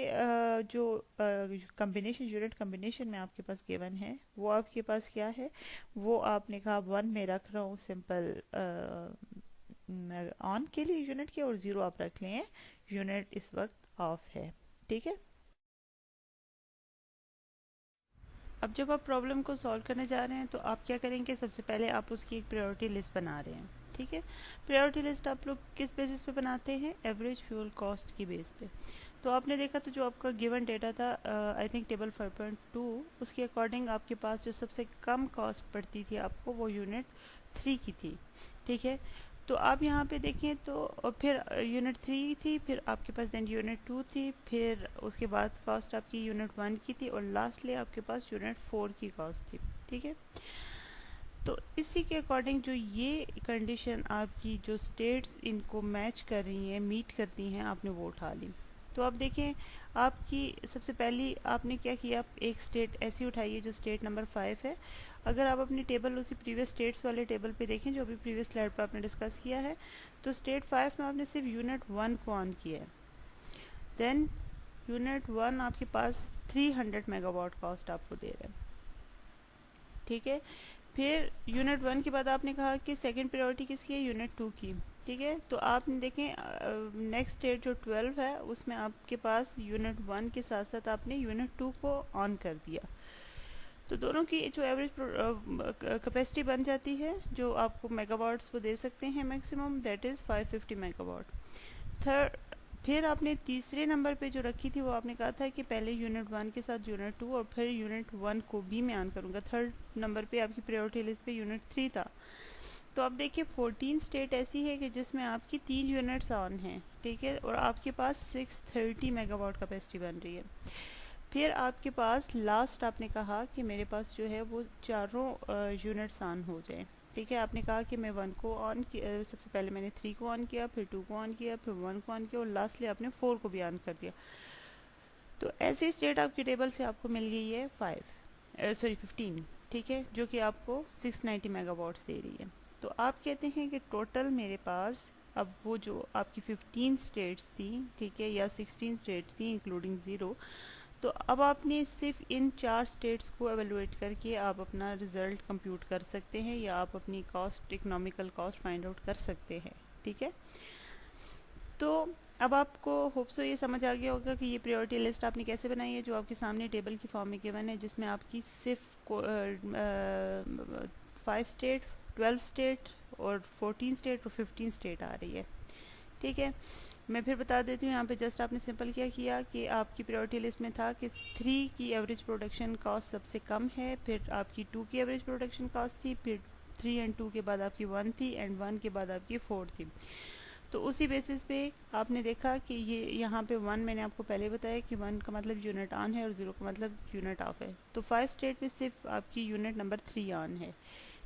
जो कॉम्बिनेशन यूनिट कॉम्बिनेशन में आपके पास गिवन है वो आपके पास क्या है, वो आपने कहा 1 में रख रहा हूँ सिंपल ऑन के लिए यूनिट के, और 0 आप रख लें यूनिट इस वक्त ऑफ है, ठीक है। अब जब आप प्रॉब्लम को सॉल्व करने जा रहे हैं तो आप क्या करेंगे, सबसे पहले आप उसकी एक प्रायोरिटी लिस्ट बना रहे हैं, ठीक है। प्रायोरिटी लिस्ट आप लोग किस बेसिस पे बनाते हैं, एवरेज फ्यूल कॉस्ट की बेस पे। तो आपने देखा तो जो आपका गिवन डेटा था, आई थिंक टेबल 5.2, उसके अकॉर्डिंग आपके पास जो सबसे कम कॉस्ट पड़ती थी आपको वो यूनिट 3 की थी, ठीक है। तो आप यहाँ पे देखें तो, और फिर यूनिट 3 थी, फिर आपके पास देन यूनिट 2 थी, फिर उसके बाद कॉस्ट आपकी यूनिट 1 की थी, और लास्टली आपके पास यूनिट 4 की कॉस्ट थी, ठीक है। तो इसी के अकॉर्डिंग जो ये कंडीशन आपकी जो स्टेट्स इनको मैच कर रही हैं, मीट करती हैं, आपने वो उठा ली। तो आप देखें, आपकी सबसे पहली आपने क्या किया, आप एक स्टेट ऐसी उठाइए जो स्टेट नंबर 5 है। अगर आप अपनी टेबल उसी प्रीवियस स्टेट्स वाले टेबल पे देखें जो अभी प्रीवियस स्लाइड पर आपने डिस्कस किया है, तो स्टेट 5 में आपने सिर्फ यूनिट 1 को ऑन किया है। देन यूनिट 1 आपके पास 300 मेगावाट कॉस्ट आपको दे रहा है, ठीक है। फिर यूनिट 1 के बाद आपने कहा कि सेकंड प्रायोरिटी किसकी है, यूनिट 2 की, ठीक है। तो आपने देखें नेक्स्ट स्टेट जो 12 है उसमें आपके पास यूनिट 1 के साथ साथ आपने यूनिट 2 को ऑन कर दिया। तो दोनों की जो एवरेज कैपेसिटी बन जाती है, जो आपको मेगावाट्स वो दे सकते हैं maximum, that is 550 megawatt. Third, फिर आपने तीसरे नंबर पे जो रखी थी वो आपने कहा था कि पहले यूनिट 1 के साथ यूनिट 2 और फिर यूनिट 1 को भी मैं ऑन करूँगा। थर्ड नंबर पे आपकी प्रायोरिटी लिस्ट पे यूनिट 3 था। तो आप देखिए 14 स्टेट ऐसी है कि जिसमें आपकी 3 यूनिट्स ऑन हैं, ठीक है, और आपके पास 630 मेगावाट कैपेसिटी बन रही है। फिर आपके पास लास्ट आपने कहा कि मेरे पास जो है वो चारों यूनिट्स ऑन हो जाएं, ठीक है। आपने कहा कि मैं 1 को ऑन किया, सबसे पहले मैंने 3 को ऑन किया, फिर 2 को ऑन किया, फिर 1 को ऑन किया, और लास्टली आपने 4 को भी ऑन कर दिया। तो ऐसी स्टेट आपकी टेबल से आपको मिल गई है 15, ठीक है, जो कि आपको 690 मेगावाट्स दे रही है। तो आप कहते हैं कि टोटल मेरे पास अब वो जो आपकी 15 स्टेट्स थी, ठीक है, या 16 स्टेट्स थी इंक्लूडिंग ज़ीरो, तो अब आपने सिर्फ इन 4 स्टेट्स को एवेलुएट करके आप अपना रिज़ल्ट कंप्यूट कर सकते हैं, या आप अपनी cost, economical cost find out कर सकते हैं। ठीक है, तो अब आपको होप सो ये समझ आ गया होगा कि ये प्रायोरिटी लिस्ट आपने कैसे बनाई है, जो आपके सामने टेबल की फॉर्म में गिवन है, जिसमें आपकी सिर्फ 5 स्टेट, 12 स्टेट और 14 स्टेट और 15 स्टेट आ रही है। ठीक है, मैं फिर बता देती हूँ, यहाँ पे जस्ट आपने सिंपल क्या किया कि आपकी प्रायोरिटी लिस्ट में था कि 3 की एवरेज प्रोडक्शन कॉस्ट सबसे कम है, फिर आपकी 2 की एवरेज प्रोडक्शन कॉस्ट थी, फिर 3 एंड 2 के बाद आपकी 1 थी, एंड 1 के बाद आपकी 4 थी। तो उसी बेसिस पे आपने देखा कि ये यहाँ पे 1 मैंने आपको पहले बताया कि 1 का मतलब यूनिट ऑन है और 0 का मतलब यूनिट ऑफ है। तो 5 स्टेट में सिर्फ आपकी यूनिट नंबर 3 ऑन है।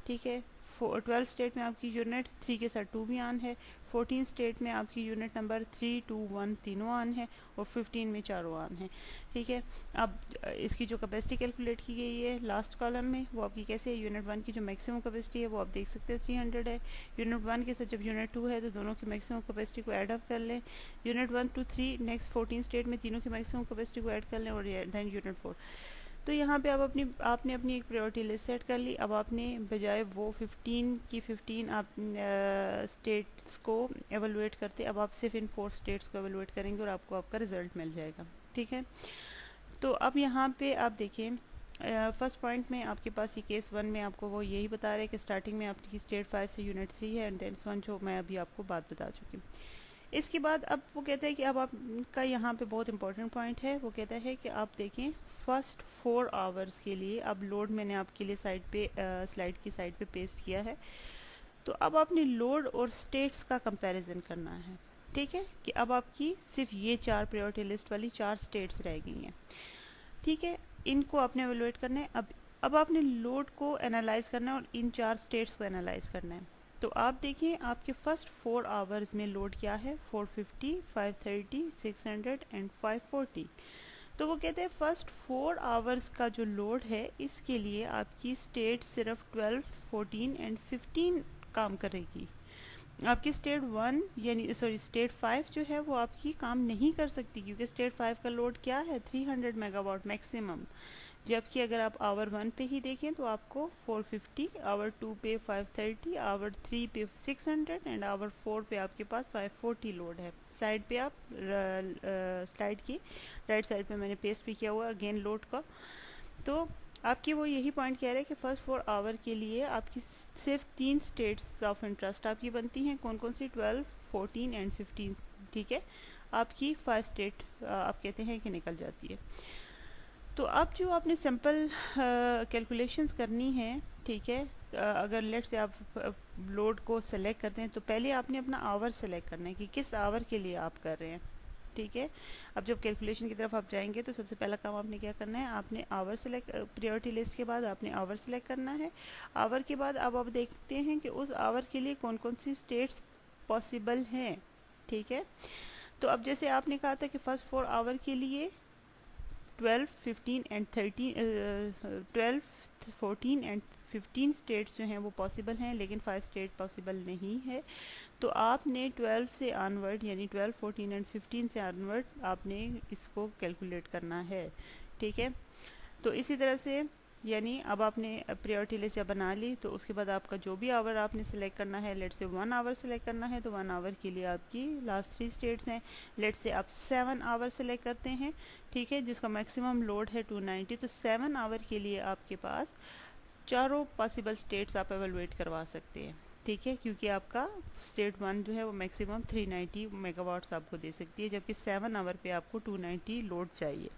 ठीक है, 12 स्टेट में आपकी यूनिट 3 के साथ 2 भी ऑन है, 14 स्टेट में आपकी यूनिट नंबर 3, 2, 1 तीनों ऑन है, और 15 में चारों ऑन है। ठीक है, अब इसकी जो कैपेसिटी कैलकुलेट की गई है लास्ट कॉलम में, वो आपकी कैसे है, यूनिट 1 की जो मैक्सिमम कैपेसिटी है वो आप देख सकते हो 300 है। यूनिट 1 के साथ जब यूनिट 2 है तो दोनों की मैक्सिमम कैपेसिटी को ऐड अप कर लें, यूनिट 1 to 3 नेक्स्ट 14 स्टेट में तीनों की मैक्सिमम कैपेसिटी को ऐड कर लें, और देन यूनिट 4। तो यहाँ पे अब आपने अपनी एक प्रायोरिटी लिस्ट सेट कर ली। अब आपने बजाय वो 15 की 15 आप स्टेट्स को एवेलुएट करते, अब आप सिर्फ इन 4 स्टेट्स को एवेलुएट करेंगे और आपको आपका रिजल्ट मिल जाएगा। ठीक है, तो अब यहाँ पे आप देखें, फर्स्ट पॉइंट में आपके पास ये केस 1 में आपको वो यही बता रहे हैं कि स्टार्टिंग में आपकी स्टेट 5 से यूनिट 3 है, एंड देन 1 जो मैं अभी आपको बात बता चुकी हूँ। इसके बाद अब वो कहता है कि अब आपका यहाँ पे बहुत इंपॉर्टेंट पॉइंट है, वो कहता है कि आप देखें फर्स्ट 4 आवर्स के लिए, अब लोड मैंने आपके लिए साइड पे स्लाइड की साइड पे पेस्ट किया है, तो अब आपने लोड और स्टेट्स का कंपैरिजन करना है। ठीक है, कि अब आपकी सिर्फ ये 4 प्रायोरिटी लिस्ट वाली 4 स्टेट्स रह गई हैं। ठीक है, इनको आपने एवेलुएट करना है। अब आपने लोड को एनालाइज करना है और इन 4 स्टेट्स को एनालाइज करना है। तो आप देखिए आपके फर्स्ट 4 आवर्स में लोड क्या है, 450, 530, 600 एंड 540। तो वो कहते हैं फर्स्ट 4 आवर्स का जो लोड है, इसके लिए आपकी स्टेट सिर्फ 12, 14 एंड 15 काम करेगी। आपकी स्टेट 1 यानी सॉरी स्टेट 5 जो है वो आपकी काम नहीं कर सकती, क्योंकि स्टेट 5 का लोड क्या है, 300 मेगावाट मैक्सिमम। जबकि अगर आप आवर 1 पे ही देखें तो आपको 450, आवर 2 पे 530, आवर 3 पे 600 एंड आवर 4 पे आपके पास 540 लोड है। साइड पे आप स्लाइड की राइट साइड पे मैंने पेस्ट भी किया हुआ अगेन लोड का। तो आपकी वो यही पॉइंट कह रहे हैं कि फर्स्ट 4 आवर के लिए आपकी सिर्फ 3 स्टेट्स ऑफ इंटरेस्ट आपकी बनती हैं। कौन कौन सी, 12, 14 एंड 15। ठीक है, आपकी 5 स्टेट आप कहते हैं कि निकल जाती है। तो अब जो आपने सिंपल कैलकुलेशंस करनी है, ठीक है, अगर लेट से आप लोड को सेलेक्ट करते हैं तो पहले आपने अपना आवर सेलेक्ट करना है कि किस आवर के लिए आप कर रहे हैं। ठीक है, अब जब कैलकुलेशन की तरफ आप जाएंगे तो सबसे पहला काम आपने क्या करना है, आपने आवर सेलेक्ट, प्रायोरिटी लिस्ट के बाद आपने आवर सेलेक्ट करना है। आवर के बाद अब आप देखते हैं कि उस आवर के लिए कौन कौन सी स्टेट्स पॉसिबल हैं। ठीक है, तो अब जैसे आपने कहा था कि फर्स्ट 4 आवर के लिए 12, 15 एंड 13 12, 14 एंड 15 स्टेट्स जो हैं वो पॉसिबल हैं, लेकिन 5 स्टेट पॉसिबल नहीं है। तो आपने 12 से ऑनवर्ड यानी 12, 14 एंड 15 से ऑनवर्ड आपने इसको कैलकुलेट करना है। ठीक है, तो इसी तरह से यानी अब आपने प्रायोरिटी लिस्ट जब बना ली तो उसके बाद आपका जो भी आवर आपने सेलेक्ट करना है, लेट से 1 आवर सेलेक्ट करना है तो 1 आवर के लिए आपकी लास्ट 3 स्टेट्स हैं। लेट से आप 7 आवर सेलेक्ट करते हैं, ठीक है, जिसका मैक्सिमम लोड है 290। तो 7 आवर के लिए आपके पास चारों पॉसिबल स्टेट्स आप एवेलुएट करवा सकते हैं। ठीक है, क्योंकि आपका स्टेट 1 जो है वो मैक्सिमम 390 मेगावाट्स आपको दे सकती है, जबकि 7 आवर पे आपको 290 लोड चाहिए।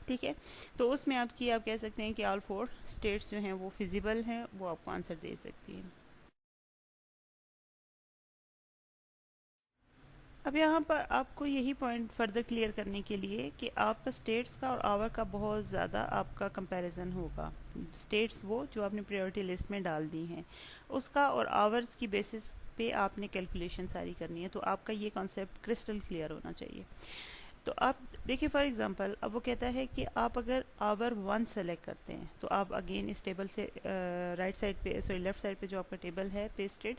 ठीक है, तो उसमें आपकी आप कह सकते हैं कि ऑल 4 स्टेट्स जो हैं वो फिजिबल हैं, वो आपको आंसर दे सकती हैं। अब यहाँ पर आपको यही पॉइंट फर्दर क्लियर करने के लिए कि आपका स्टेट्स का और आवर का बहुत ज़्यादा आपका कंपैरिजन होगा। स्टेट्स वो जो आपने प्रायोरिटी लिस्ट में डाल दी हैं उसका, और आवर्स की बेसिस पे आपने कैलकुलेशन सारी करनी है। तो आपका ये कॉन्सेप्ट क्रिस्टल क्लियर होना चाहिए। तो आप देखिए फॉर एग्जांपल अब वो कहता है कि आप अगर आवर 1 सेलेक्ट करते हैं तो आप अगेन इस टेबल से राइट साइड पे, सॉरी लेफ्ट साइड पे जो आपका टेबल है पेस्टेड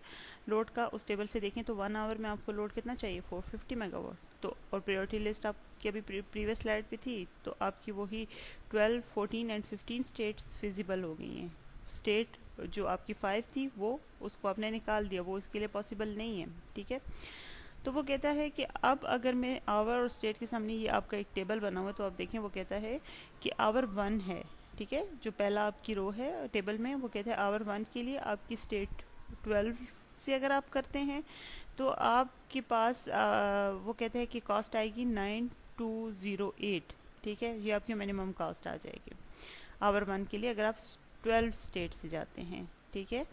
लोड का, उस टेबल से देखें तो 1 आवर में आपको लोड कितना चाहिए, 450 मेगावाट। तो और प्रायोरिटी लिस्ट आपकी अभी प्रीवियस स्लाइड पे थी, तो आपकी वही 12, 14 एंड 15 स्टेट्स फिजिबल हो गई हैं। स्टेट जो आपकी 5 थी वो उसको आपने निकाल दिया, वो इसके लिए पॉसिबल नहीं है, ठीक है। तो वो कहता है कि अब अगर मैं आवर और स्टेट के सामने, ये आपका एक टेबल बना हुआ है, तो आप देखें वो कहता है कि आवर 1 है, ठीक है, जो पहला आपकी रो है टेबल में, वो कहता है आवर 1 के लिए आपकी स्टेट 12 से अगर आप करते हैं तो आपके पास वो कहते हैं कि कॉस्ट आएगी 9208, ठीक है, ये आपकी मिनिमम कॉस्ट आ जाएगी आवर 1 के लिए अगर आप 12 स्टेट से जाते हैं, ठीक है।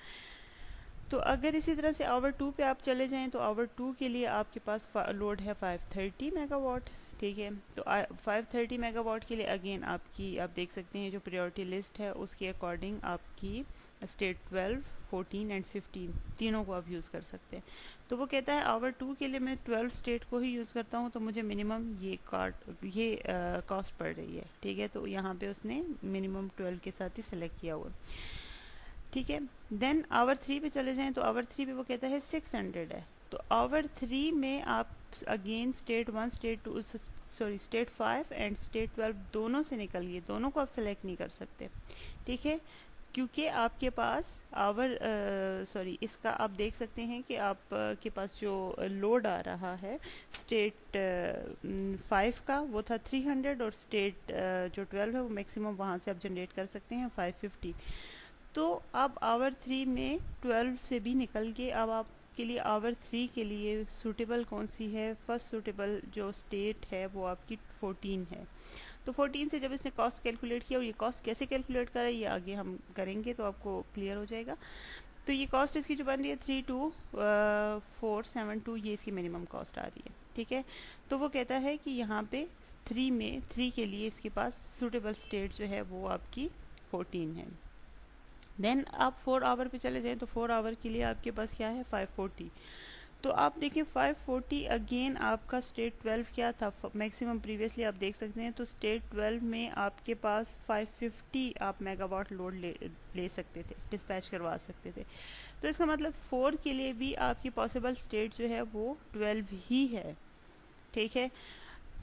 तो अगर इसी तरह से आवर 2 पे आप चले जाएं तो आवर 2 के लिए आपके पास लोड है 530 मेगावाट, ठीक है। तो 530 मेगावाट के लिए अगेन आपकी, आप देख सकते हैं जो प्रायोरिटी लिस्ट है उसके अकॉर्डिंग आपकी स्टेट 12, 14 एंड 15 तीनों को आप यूज़ कर सकते हैं। तो वो कहता है आवर 2 के लिए मैं 12 स्टेट को ही यूज़ करता हूँ, तो मुझे मिनिमम ये कॉस्ट पड़ रही है, ठीक है। तो यहाँ पे उसने मिनिमम 12 के साथ ही सेलेक्ट किया हुआ, ठीक है। देन आवर 3 पे चले जाएं तो आवर 3 पे वो कहता है 600 है। तो आवर 3 में आप again state 1, state 2, sorry state 5 and state 12 दोनों से निकलिए, दोनों को आप सेलेक्ट नहीं कर सकते, ठीक है, क्योंकि आपके पास आवर सॉरी इसका आप देख सकते हैं कि आप के पास जो लोड आ रहा है स्टेट 5 का वो था 300 और स्टेट जो 12 है वो मैक्सिमम वहाँ से आप जनरेट कर सकते हैं 550। तो अब आवर 3 में 12 से भी निकल के अब आपके लिए आवर 3 के लिए सूटेबल कौन सी है, फर्स्ट सूटेबल जो स्टेट है वो आपकी 14 है। तो 14 से जब इसने कॉस्ट कैलकुलेट किया, और ये कॉस्ट कैसे कैलकुलेट करा ये आगे हम करेंगे तो आपको क्लियर हो जाएगा। तो ये कॉस्ट इसकी जो बन रही है 32472, ये इसकी मिनिमम कॉस्ट आ रही है, ठीक है। तो वो कहता है कि यहाँ पे 3 के लिए इसके पास सूटेबल स्टेट जो है वो आपकी 14 है। देन आप 4 आवर पे चले जाएं तो 4 आवर के लिए आपके पास क्या है 540। तो आप देखिए 540 अगेन आपका स्टेट 12 क्या था मैक्सिमम प्रीवियसली आप देख सकते हैं, तो स्टेट 12 में आपके पास 550 आप मेगावाट लोड ले सकते थे, डिस्पैच करवा सकते थे। तो इसका मतलब 4 के लिए भी आपकी पॉसिबल स्टेट जो है वो 12 ही है, ठीक है।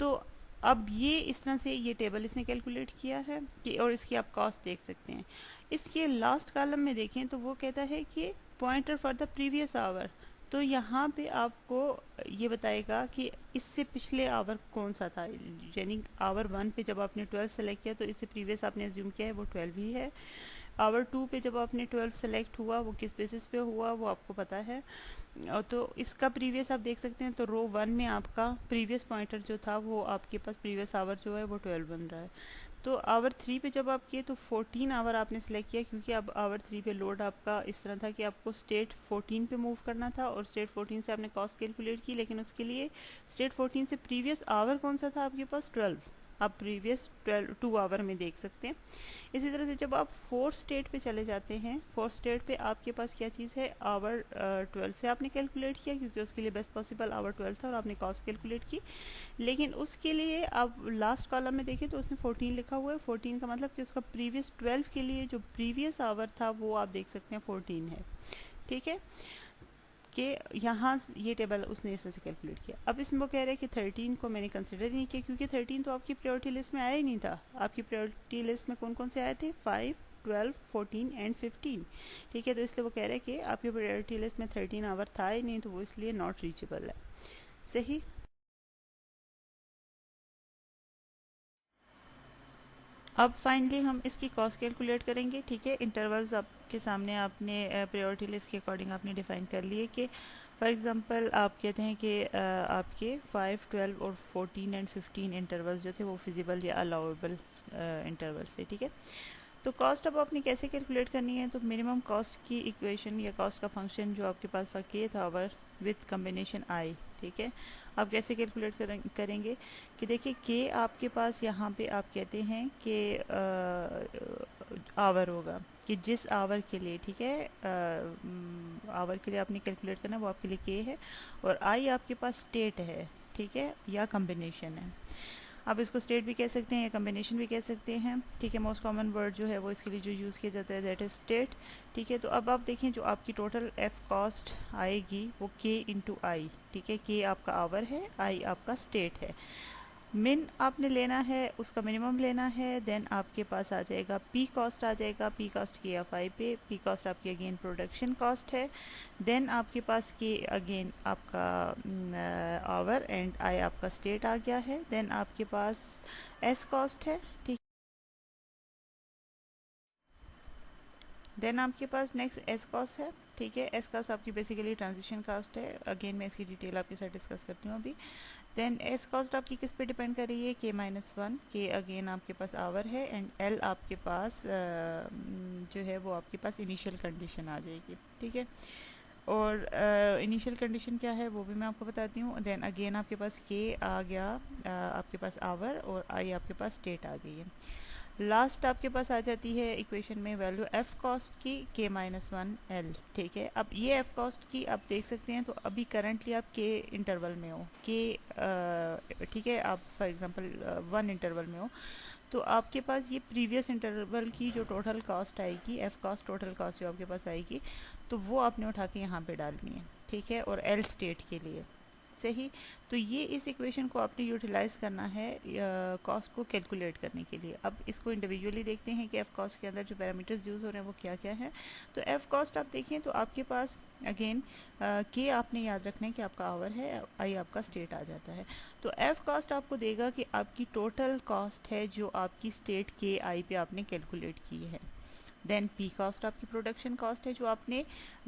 तो अब ये इस तरह से ये टेबल इसने कैलकुलेट किया है कि, और इसकी आप कॉस्ट देख सकते हैं। इसके लास्ट कॉलम में देखें तो वो कहता है कि pointer for the previous hour, तो यहाँ पे आपको ये बताएगा कि इससे पिछले आवर कौन सा था, यानी आवर 1 पे जब आपने 12 सेलेक्ट किया तो इससे प्रीवियस आपने एज्यूम किया है वो 12 ही है। आवर 2 पे जब आपने 12 सेलेक्ट हुआ वो किस बेसिस पे हुआ वो आपको पता है, और तो इसका प्रीवियस आप देख सकते हैं। तो रो 1 में आपका प्रीवियस पॉइंटर जो था वो आपके पास प्रीवियस आवर जो है वो 12 बन रहा है। तो आवर 3 पे जब आप किए तो 14 आवर आपने सेलेक्ट किया, क्योंकि अब आवर 3 पे लोड आपका इस तरह था कि आपको स्टेट 14 पे मूव करना था, और स्टेट 14 से आपने कॉस्ट कैलकुलेट की, लेकिन उसके लिए स्टेट 14 से प्रीवियस आवर कौन सा था आपके पास 12, आप प्रीवियस 2 आवर में देख सकते हैं। इसी तरह से जब आप 4 स्टेट पे चले जाते हैं, 4 स्टेट पे आपके पास क्या चीज़ है, आवर 12 से आपने कैलकुलेट किया क्योंकि उसके लिए बेस्ट पॉसिबल आवर 12 था और आपने कॉस्ट कैलकुलेट की। लेकिन उसके लिए आप लास्ट कॉलम में देखें तो उसने 14 लिखा हुआ है। 14 का मतलब कि उसका प्रीवियस 12 के लिए जो प्रीवियस आवर था वो आप देख सकते हैं 14 है, ठीक है, कि यहाँ ये टेबल उसने इस तरह से कैलकुलेट किया। अब इसमें वो कह रहे हैं कि 13 को मैंने कंसिडर नहीं किया क्योंकि 13 तो आपकी प्रायोरिटी लिस्ट में आया ही नहीं था। आपकी प्रायोरिटी लिस्ट में कौन कौन से आए थे, 5, 12, 14 एंड 15, ठीक है। तो इसलिए वो कह रहे हैं कि आपकी प्रायोरिटी लिस्ट में 13 आवर था ही नहीं, तो वो इसलिए नॉट रीचेबल है, सही। अब फाइनली हम इसकी कॉस्ट कैलकुलेट करेंगे, ठीक है। इंटरवल्स आपके सामने आपने प्रायोरिटी लिस्ट के अकॉर्डिंग आपने डिफाइन कर लिए कि फॉर एग्जांपल आप कहते हैं कि आपके 5, 12 और 14 एंड 15 इंटरवल्स जो थे वो फिजिबल या अलाउेबल इंटरवल्स थे, ठीक है। तो कॉस्ट अब आपने कैसे कैलकुलेट करनी है, तो मिनिमम कॉस्ट की इक्वेशन या कॉस्ट का फंक्शन जो आपके पास के था आवर विथ कम्बिनेशन आई, ठीक है। आप कैसे कैलकुलेट करेंगे कि देखिए के आपके पास यहाँ पे आप कहते हैं कि आवर होगा कि जिस आवर के लिए, ठीक है, आवर के लिए आपने कैलकुलेट करना है वो आपके लिए के है, और आई आपके पास स्टेट है, ठीक है, या कम्बिनेशन है। आप इसको स्टेट भी कह सकते हैं या कम्बिनेशन भी कह सकते हैं, ठीक है। मोस्ट कॉमन वर्ड जो है वो इसके लिए जो यूज़ किया जाता है दैट इज स्टेट, ठीक है। तो अब आप देखें जो आपकी टोटल एफ कॉस्ट आएगी वो के इंटू आई, ठीक है। के आपका आवर है, आई आपका स्टेट है। मिन आपने लेना है, उसका मिनिमम लेना है, देन आपके पास आ जाएगा पी कॉस्ट, आ जाएगा पी कॉस्ट के एफ आई पे, पी कॉस्ट आपकी अगेन प्रोडक्शन कॉस्ट है, देन आपके पास के अगेन आपका आवर एंड आई आपका स्टेट आ गया है, देन आपके पास एस कॉस्ट है, ठीक। देन आपके पास नेक्स्ट एस कॉस्ट है, ठीक है। एस कॉस्ट आपकी बेसिकली ट्रांजिशन कॉस्ट है, अगेन मैं इसकी डिटेल आपके साथ डिस्कस करती हूँ अभी। देन एस कॉस्ट आपकी किस पे डिपेंड कर रही है, के माइनस वन, के अगेन आपके पास आवर है, एंड एल आपके पास जो है वो आपके पास इनिशियल कंडीशन आ जाएगी, ठीक है। और इनिशियल कंडीशन क्या है वो भी मैं आपको बताती हूँ। देन अगेन आपके पास के आ गया, आपके पास आवर, और आई आपके पास स्टेट आ गई है। लास्ट आपके पास आ जाती है इक्वेशन में वैल्यू एफ कॉस्ट की, के माइनस वन एल, ठीक है। अब ये एफ कॉस्ट की आप देख सकते हैं, तो अभी करंटली आप के इंटरवल में हो, के ठीक है, आप फॉर एग्जांपल वन इंटरवल में हो, तो आपके पास ये प्रीवियस इंटरवल की जो टोटल कॉस्ट आएगी, एफ कॉस्ट टोटल कॉस्ट जो आपके पास आएगी, तो वो आपने उठा के यहाँ पे डालनी है, ठीक है। और एल स्टेट के लिए सही। तो ये इस इक्वेशन को आपने यूटिलाइज करना है कॉस्ट को कैलकुलेट करने के लिए। अब इसको इंडिविजुअली देखते हैं कि एफ कॉस्ट के अंदर जो पैरामीटर्स यूज़ हो रहे हैं वो क्या क्या है। तो एफ कॉस्ट आप देखें तो आपके पास अगेन के आपने याद रखना है कि आपका आवर है, आई आपका स्टेट आ जाता है। तो एफ कॉस्ट आपको देगा कि आपकी टोटल कॉस्ट है जो आपकी स्टेट के आई पे आपने कैलकुलेट की है। देन पी कॉस्ट आपकी प्रोडक्शन कॉस्ट है जो आपने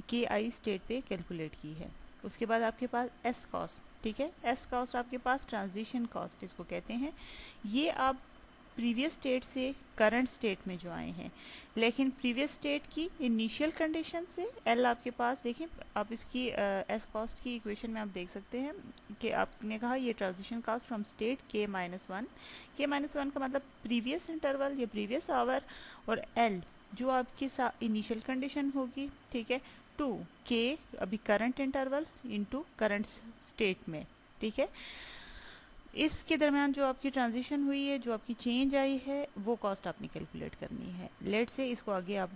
के आई स्टेट पे कैलकुलेट की है। उसके बाद आपके पास एस कॉस्ट, ठीक है। एस कॉस्ट आपके पास ट्रांजिशन कॉस्ट इसको कहते हैं। ये आप प्रीवियस स्टेट से करंट स्टेट में जो आए हैं, लेकिन प्रीवियस स्टेट की इनिशियल कंडीशन से एल आपके पास देखें, आप इसकी एस कॉस्ट की इक्वेशन में आप देख सकते हैं कि आपने कहा ये ट्रांजिशन कॉस्ट फ्रॉम स्टेट के माइनस वन, के माइनस वन का मतलब प्रीवियस इंटरवल या प्रीवियस आवर, और एल जो आपकी इनिशियल कंडीशन होगी, ठीक है, टू के अभी current interval into current state में, ठीक है। इसके दरमियान जो आपकी ट्रांजिशन हुई है, जो आपकी चेंज आई है, वो कॉस्ट आपने कैलकुलेट करनी है। लेट से इसको आगे आप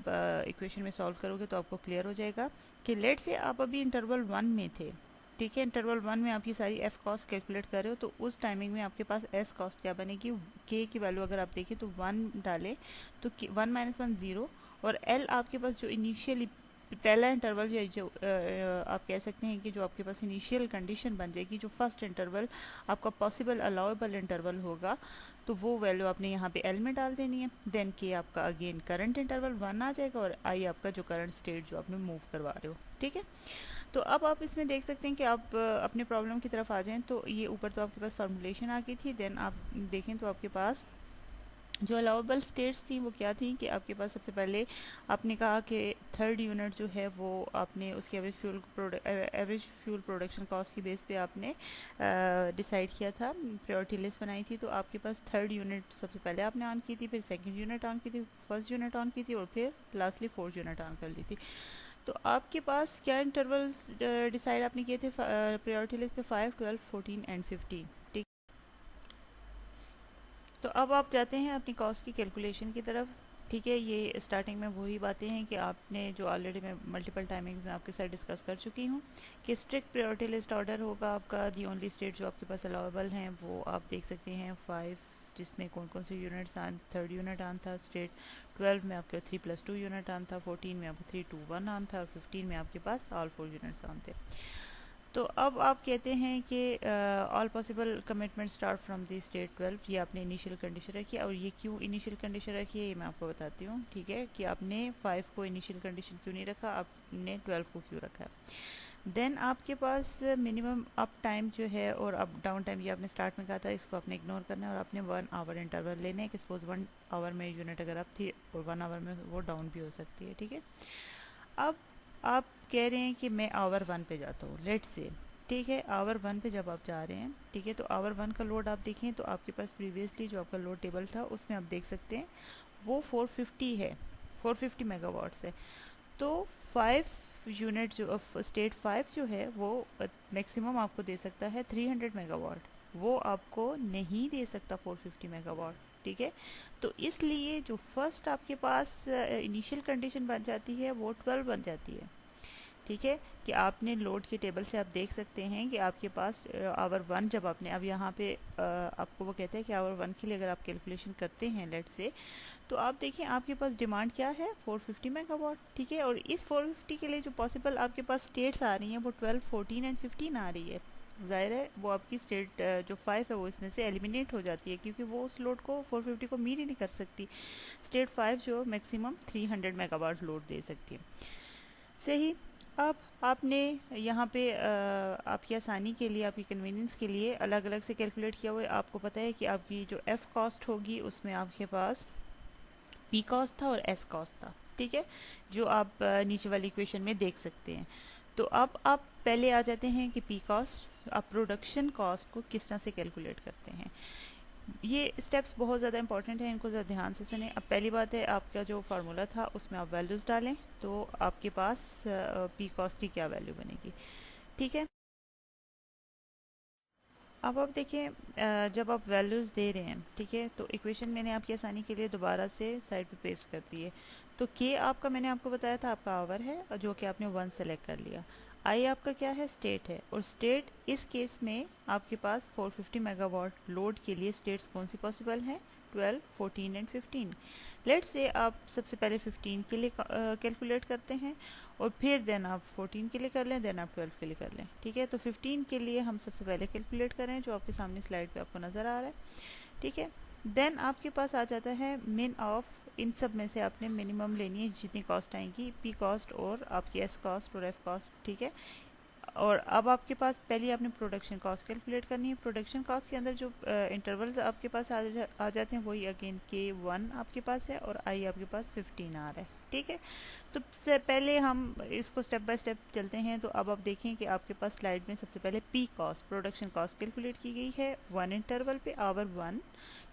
इक्वेशन में सॉल्व करोगे तो आपको क्लियर हो जाएगा कि लेट से आप अभी इंटरवल वन में थे, ठीक है। इंटरवल वन में आप ये सारी एफ कॉस्ट कैलकुलेट कर रहे हो, तो उस टाइमिंग में आपके पास एस कॉस्ट क्या बनेगी, के की वैल्यू अगर आप देखें तो वन डालें तो वन माइनस वन ज़ीरो, और एल आपके पास जो इनिशियली पहला इंटरवल या जो आप कह सकते हैं कि जो आपके पास इनिशियल कंडीशन बन जाएगी, जो फर्स्ट इंटरवल आपका पॉसिबल अलाउेबल इंटरवल होगा, तो वो वैल्यू आपने यहाँ पे एल में डाल देनी है। देन के आपका अगेन करंट इंटरवल वन आ जाएगा, और आई आपका जो करंट स्टेट जो आपने मूव करवा रहे हो, ठीक है। तो अब आप इसमें देख सकते हैं कि आप अपने प्रॉब्लम की तरफ आ जाएं, तो ये ऊपर तो आपके पास फार्मूलेशन आ गई थी। देन आप देखें तो आपके पास जो अलाउेबल स्टेट्स थी वो क्या थी कि आपके पास सबसे पहले आपने कहा कि थर्ड यूनिट जो है वो आपने उसकी एवरेज फ्यूल प्रोडक्शन कॉस्ट की बेस पे आपने डिसाइड किया था, प्रायोरिटी लिस्ट बनाई थी। तो आपके पास थर्ड यूनिट सबसे पहले आपने ऑन की थी, फिर सेकंड यूनिट ऑन की थी, फर्स्ट यूनिट ऑन की थी, और फिर लास्टली फोर्थ यूनिट ऑन कर ली थी। तो आपके पास क्या इंटरवल्स डिसाइड आपने किए थे प्रायोरिटी लिस्ट पे, 5, 12, 14 एंड 15, ठीक। तो अब आप जाते हैं अपनी कॉस्ट की कैलकुलेशन की तरफ, ठीक है। ये स्टार्टिंग में वही बातें हैं कि आपने जो ऑलरेडी मैं मल्टीपल टाइमिंग्स में आपके साथ डिस्कस कर चुकी हूँ कि स्ट्रिक्ट प्रायोरिटी लिस्ट ऑर्डर होगा आपका। दी ओनली स्टेट जो आपके पास अलाउेबल हैं वो आप देख सकते हैं 5, जिसमें कौन कौन से यूनिट्स आन, थर्ड यूनिट आन था। स्टेट 12 में आपके 3+2 यूनिट आन था, 14 में आपको 3, 2, 1 आन था, और 15 में आपके पास ऑल 4 यूनिट्स आन थे। तो अब आप कहते हैं कि all possible commitment start from the state 12, ये आपने इनिशियल कंडीशन रखी है। और ये क्यों इनिशियल कंडीशन रखी है ये मैं आपको बताती हूँ, ठीक है, कि आपने 5 को इनिशियल कंडीशन क्यों नहीं रखा, आपने 12 को क्यों रखा है। देन आपके पास मिनिमम अप टाइम जो है और अप डाउन टाइम, ये आपने स्टार्ट में कहा था, इसको आपने इग्नोर करना है, और आपने 1 आवर इंटरवल लेने हैं कि सपोज 1 आवर में यूनिट अगर आप थी और 1 आवर में वो डाउन भी हो सकती है, ठीक है। अब आप कह रहे हैं कि मैं आवर 1 पे जाता हूँ, लेट से, ठीक है। आवर 1 पे जब आप जा रहे हैं, ठीक है, तो आवर 1 का लोड आप देखें तो आपके पास प्रीवियसली जो आपका लोड टेबल था उसमें आप देख सकते हैं वो 450 है, 450 मेगावाट्स है। तो 5 यूनिट जो स्टेट 5 जो है वो मैक्सिमम आपको दे सकता है 300 मेगावाट, वो आपको नहीं दे सकता 450 मेगावाट, ठीक है। तो इसलिए जो फर्स्ट आपके पास इनिशियल कंडीशन बन जाती है वो 12 बन जाती है, ठीक है। कि आपने लोड के टेबल से आप देख सकते हैं कि आपके पास आवर 1 जब आपने अब यहाँ पे आपको वो कहते हैं कि आवर 1 के लिए अगर आप कैलकुलेशन करते हैं लेट से, तो आप देखिए आपके पास डिमांड क्या है 450 मेगावाट, ठीक है। और इस 450 के लिए जो पॉसिबल आपके पास स्टेट्स आ रही हैं वो 12, 14 एंड 15 आ रही है। ज़ाहिर है वो आपकी स्टेट जो 5 है वो इसमें से एलिमिनेट हो जाती है, क्योंकि वो उस लोड को 450 को मीट ही नहीं कर सकती। स्टेट 5 जो मैक्सिमम 300 मेगावाट लोड दे सकती है। सही। अब आपने यहाँ पे आपकी आसानी के लिए, आपकी कन्वीनियंस के लिए अलग अलग से कैलकुलेट किया हुआ है। आपको पता है कि आपकी जो एफ कॉस्ट होगी उसमें आपके पास पी कॉस्ट था और एस कॉस्ट था, ठीक है, जो आप नीचे वाली इक्वेशन में देख सकते हैं। तो अब आप पहले आ जाते हैं कि पी कॉस्ट, आप प्रोडक्शन कॉस्ट को किस तरह से कैलकुलेट करते हैं। ये स्टेप्स बहुत ज़्यादा इंपॉर्टेंट हैं, इनको ज़रा ध्यान से सुने। अब पहली बात है, आपका जो फार्मूला था उसमें आप वैल्यूज़ डालें तो आपके पास पी कॉस्ट की क्या वैल्यू बनेगी, ठीक है। अब आप देखिए जब आप वैल्यूज़ दे रहे हैं, ठीक है, तो इक्वेशन मैंने आपकी आसानी के लिए दोबारा से साइड पे पेस्ट कर दी है। तो के आपका मैंने आपको बताया था आपका आवर है, और जो कि आपने 1 सेलेक्ट कर लिया। आई आपका क्या है, स्टेट है, और स्टेट इस केस में आपके पास 450 मेगावाट लोड के लिए स्टेट्स कौन सी पॉसिबल हैं, 12, 14 एंड 15। लेट से आप सबसे पहले 15 के लिए कैलकुलेट करते हैं, और फिर देन आप 14 के लिए कर लें, देन आप 12 के लिए कर लें, ठीक है। तो 15 के लिए हम सबसे पहले कैलकुलेट करें, जो आपके सामने स्लाइड पे आपको नज़र आ रहा है, ठीक है। देन आपके पास आ जाता है मिन ऑफ, इन सब में से आपने मिनिमम लेनी है जितनी कॉस्ट आएंगी, पी कॉस्ट और आपकी एस कॉस्ट और एफ कॉस्ट, ठीक है। और अब आपके पास पहले आपने प्रोडक्शन कॉस्ट कैलकुलेट करनी है। प्रोडक्शन कॉस्ट के अंदर जो इंटरवल्स आपके पास आ जाते हैं वही अगेन के 1 आपके पास है, और आई आपके पास 15 आ रहा है, ठीक है। तो से पहले हम इसको स्टेप बाय स्टेप चलते हैं। तो अब आप देखें कि आपके पास स्लाइड में सबसे पहले P cost, production cost calculate की गई है 1 इंटरवल पे, आवर 1,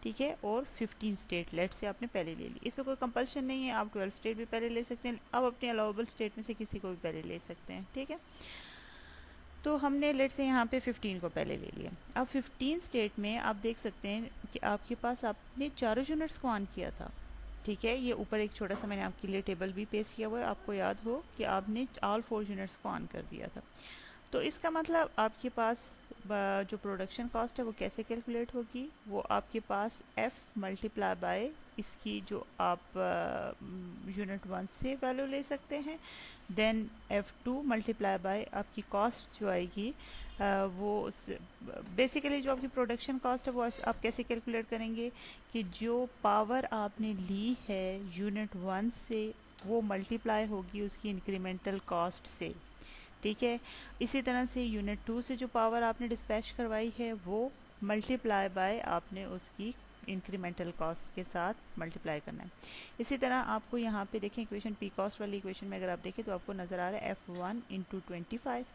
ठीक है, और 15 स्टेट लेट से आपने पहले ले ली। इसमें कोई कंपल्शन नहीं है, आप 12 स्टेट भी पहले ले सकते हैं, आप अपने अलाउबल स्टेट में से किसी को भी पहले ले सकते हैं, ठीक है। तो हमने लेट से यहाँ पे 15 को पहले ले लिया। अब 15 स्टेट में आप देख सकते हैं कि आपके पास आपने चारों यूनिट्स को ऑन किया था, ठीक है। ये ऊपर एक छोटा सा मैंने आपके लिए टेबल भी पेश किया हुआ है, आपको याद हो कि आपने ऑल 4 यूनिट्स को ऑन कर दिया था। तो इसका मतलब आपके पास जो प्रोडक्शन कॉस्ट है वो कैसे कैलकुलेट होगी, वो आपके पास एफ मल्टीप्लाई बाय इसकी जो आप यूनिट 1 से वैल्यू ले सकते हैं, देन F2 मल्टीप्लाई बाय आपकी कॉस्ट जो आएगी वो बेसिकली जो आपकी प्रोडक्शन कॉस्ट है वो आप कैसे कैलकुलेट करेंगे कि जो पावर आपने ली है यूनिट 1 से वो मल्टीप्लाई होगी उसकी इंक्रीमेंटल कॉस्ट से, ठीक है। इसी तरह से यूनिट 2 से जो पावर आपने डिस्पैच करवाई है वो मल्टीप्लाई बाय आपने उसकी इंक्रीमेंटल कॉस्ट के साथ मल्टीप्लाई करना है। इसी तरह आपको यहाँ पे देखें इक्वेशन पी कॉस्ट वाली इक्वेशन में अगर आप देखें तो आपको नज़र आ रहा है F1 इंटू 25।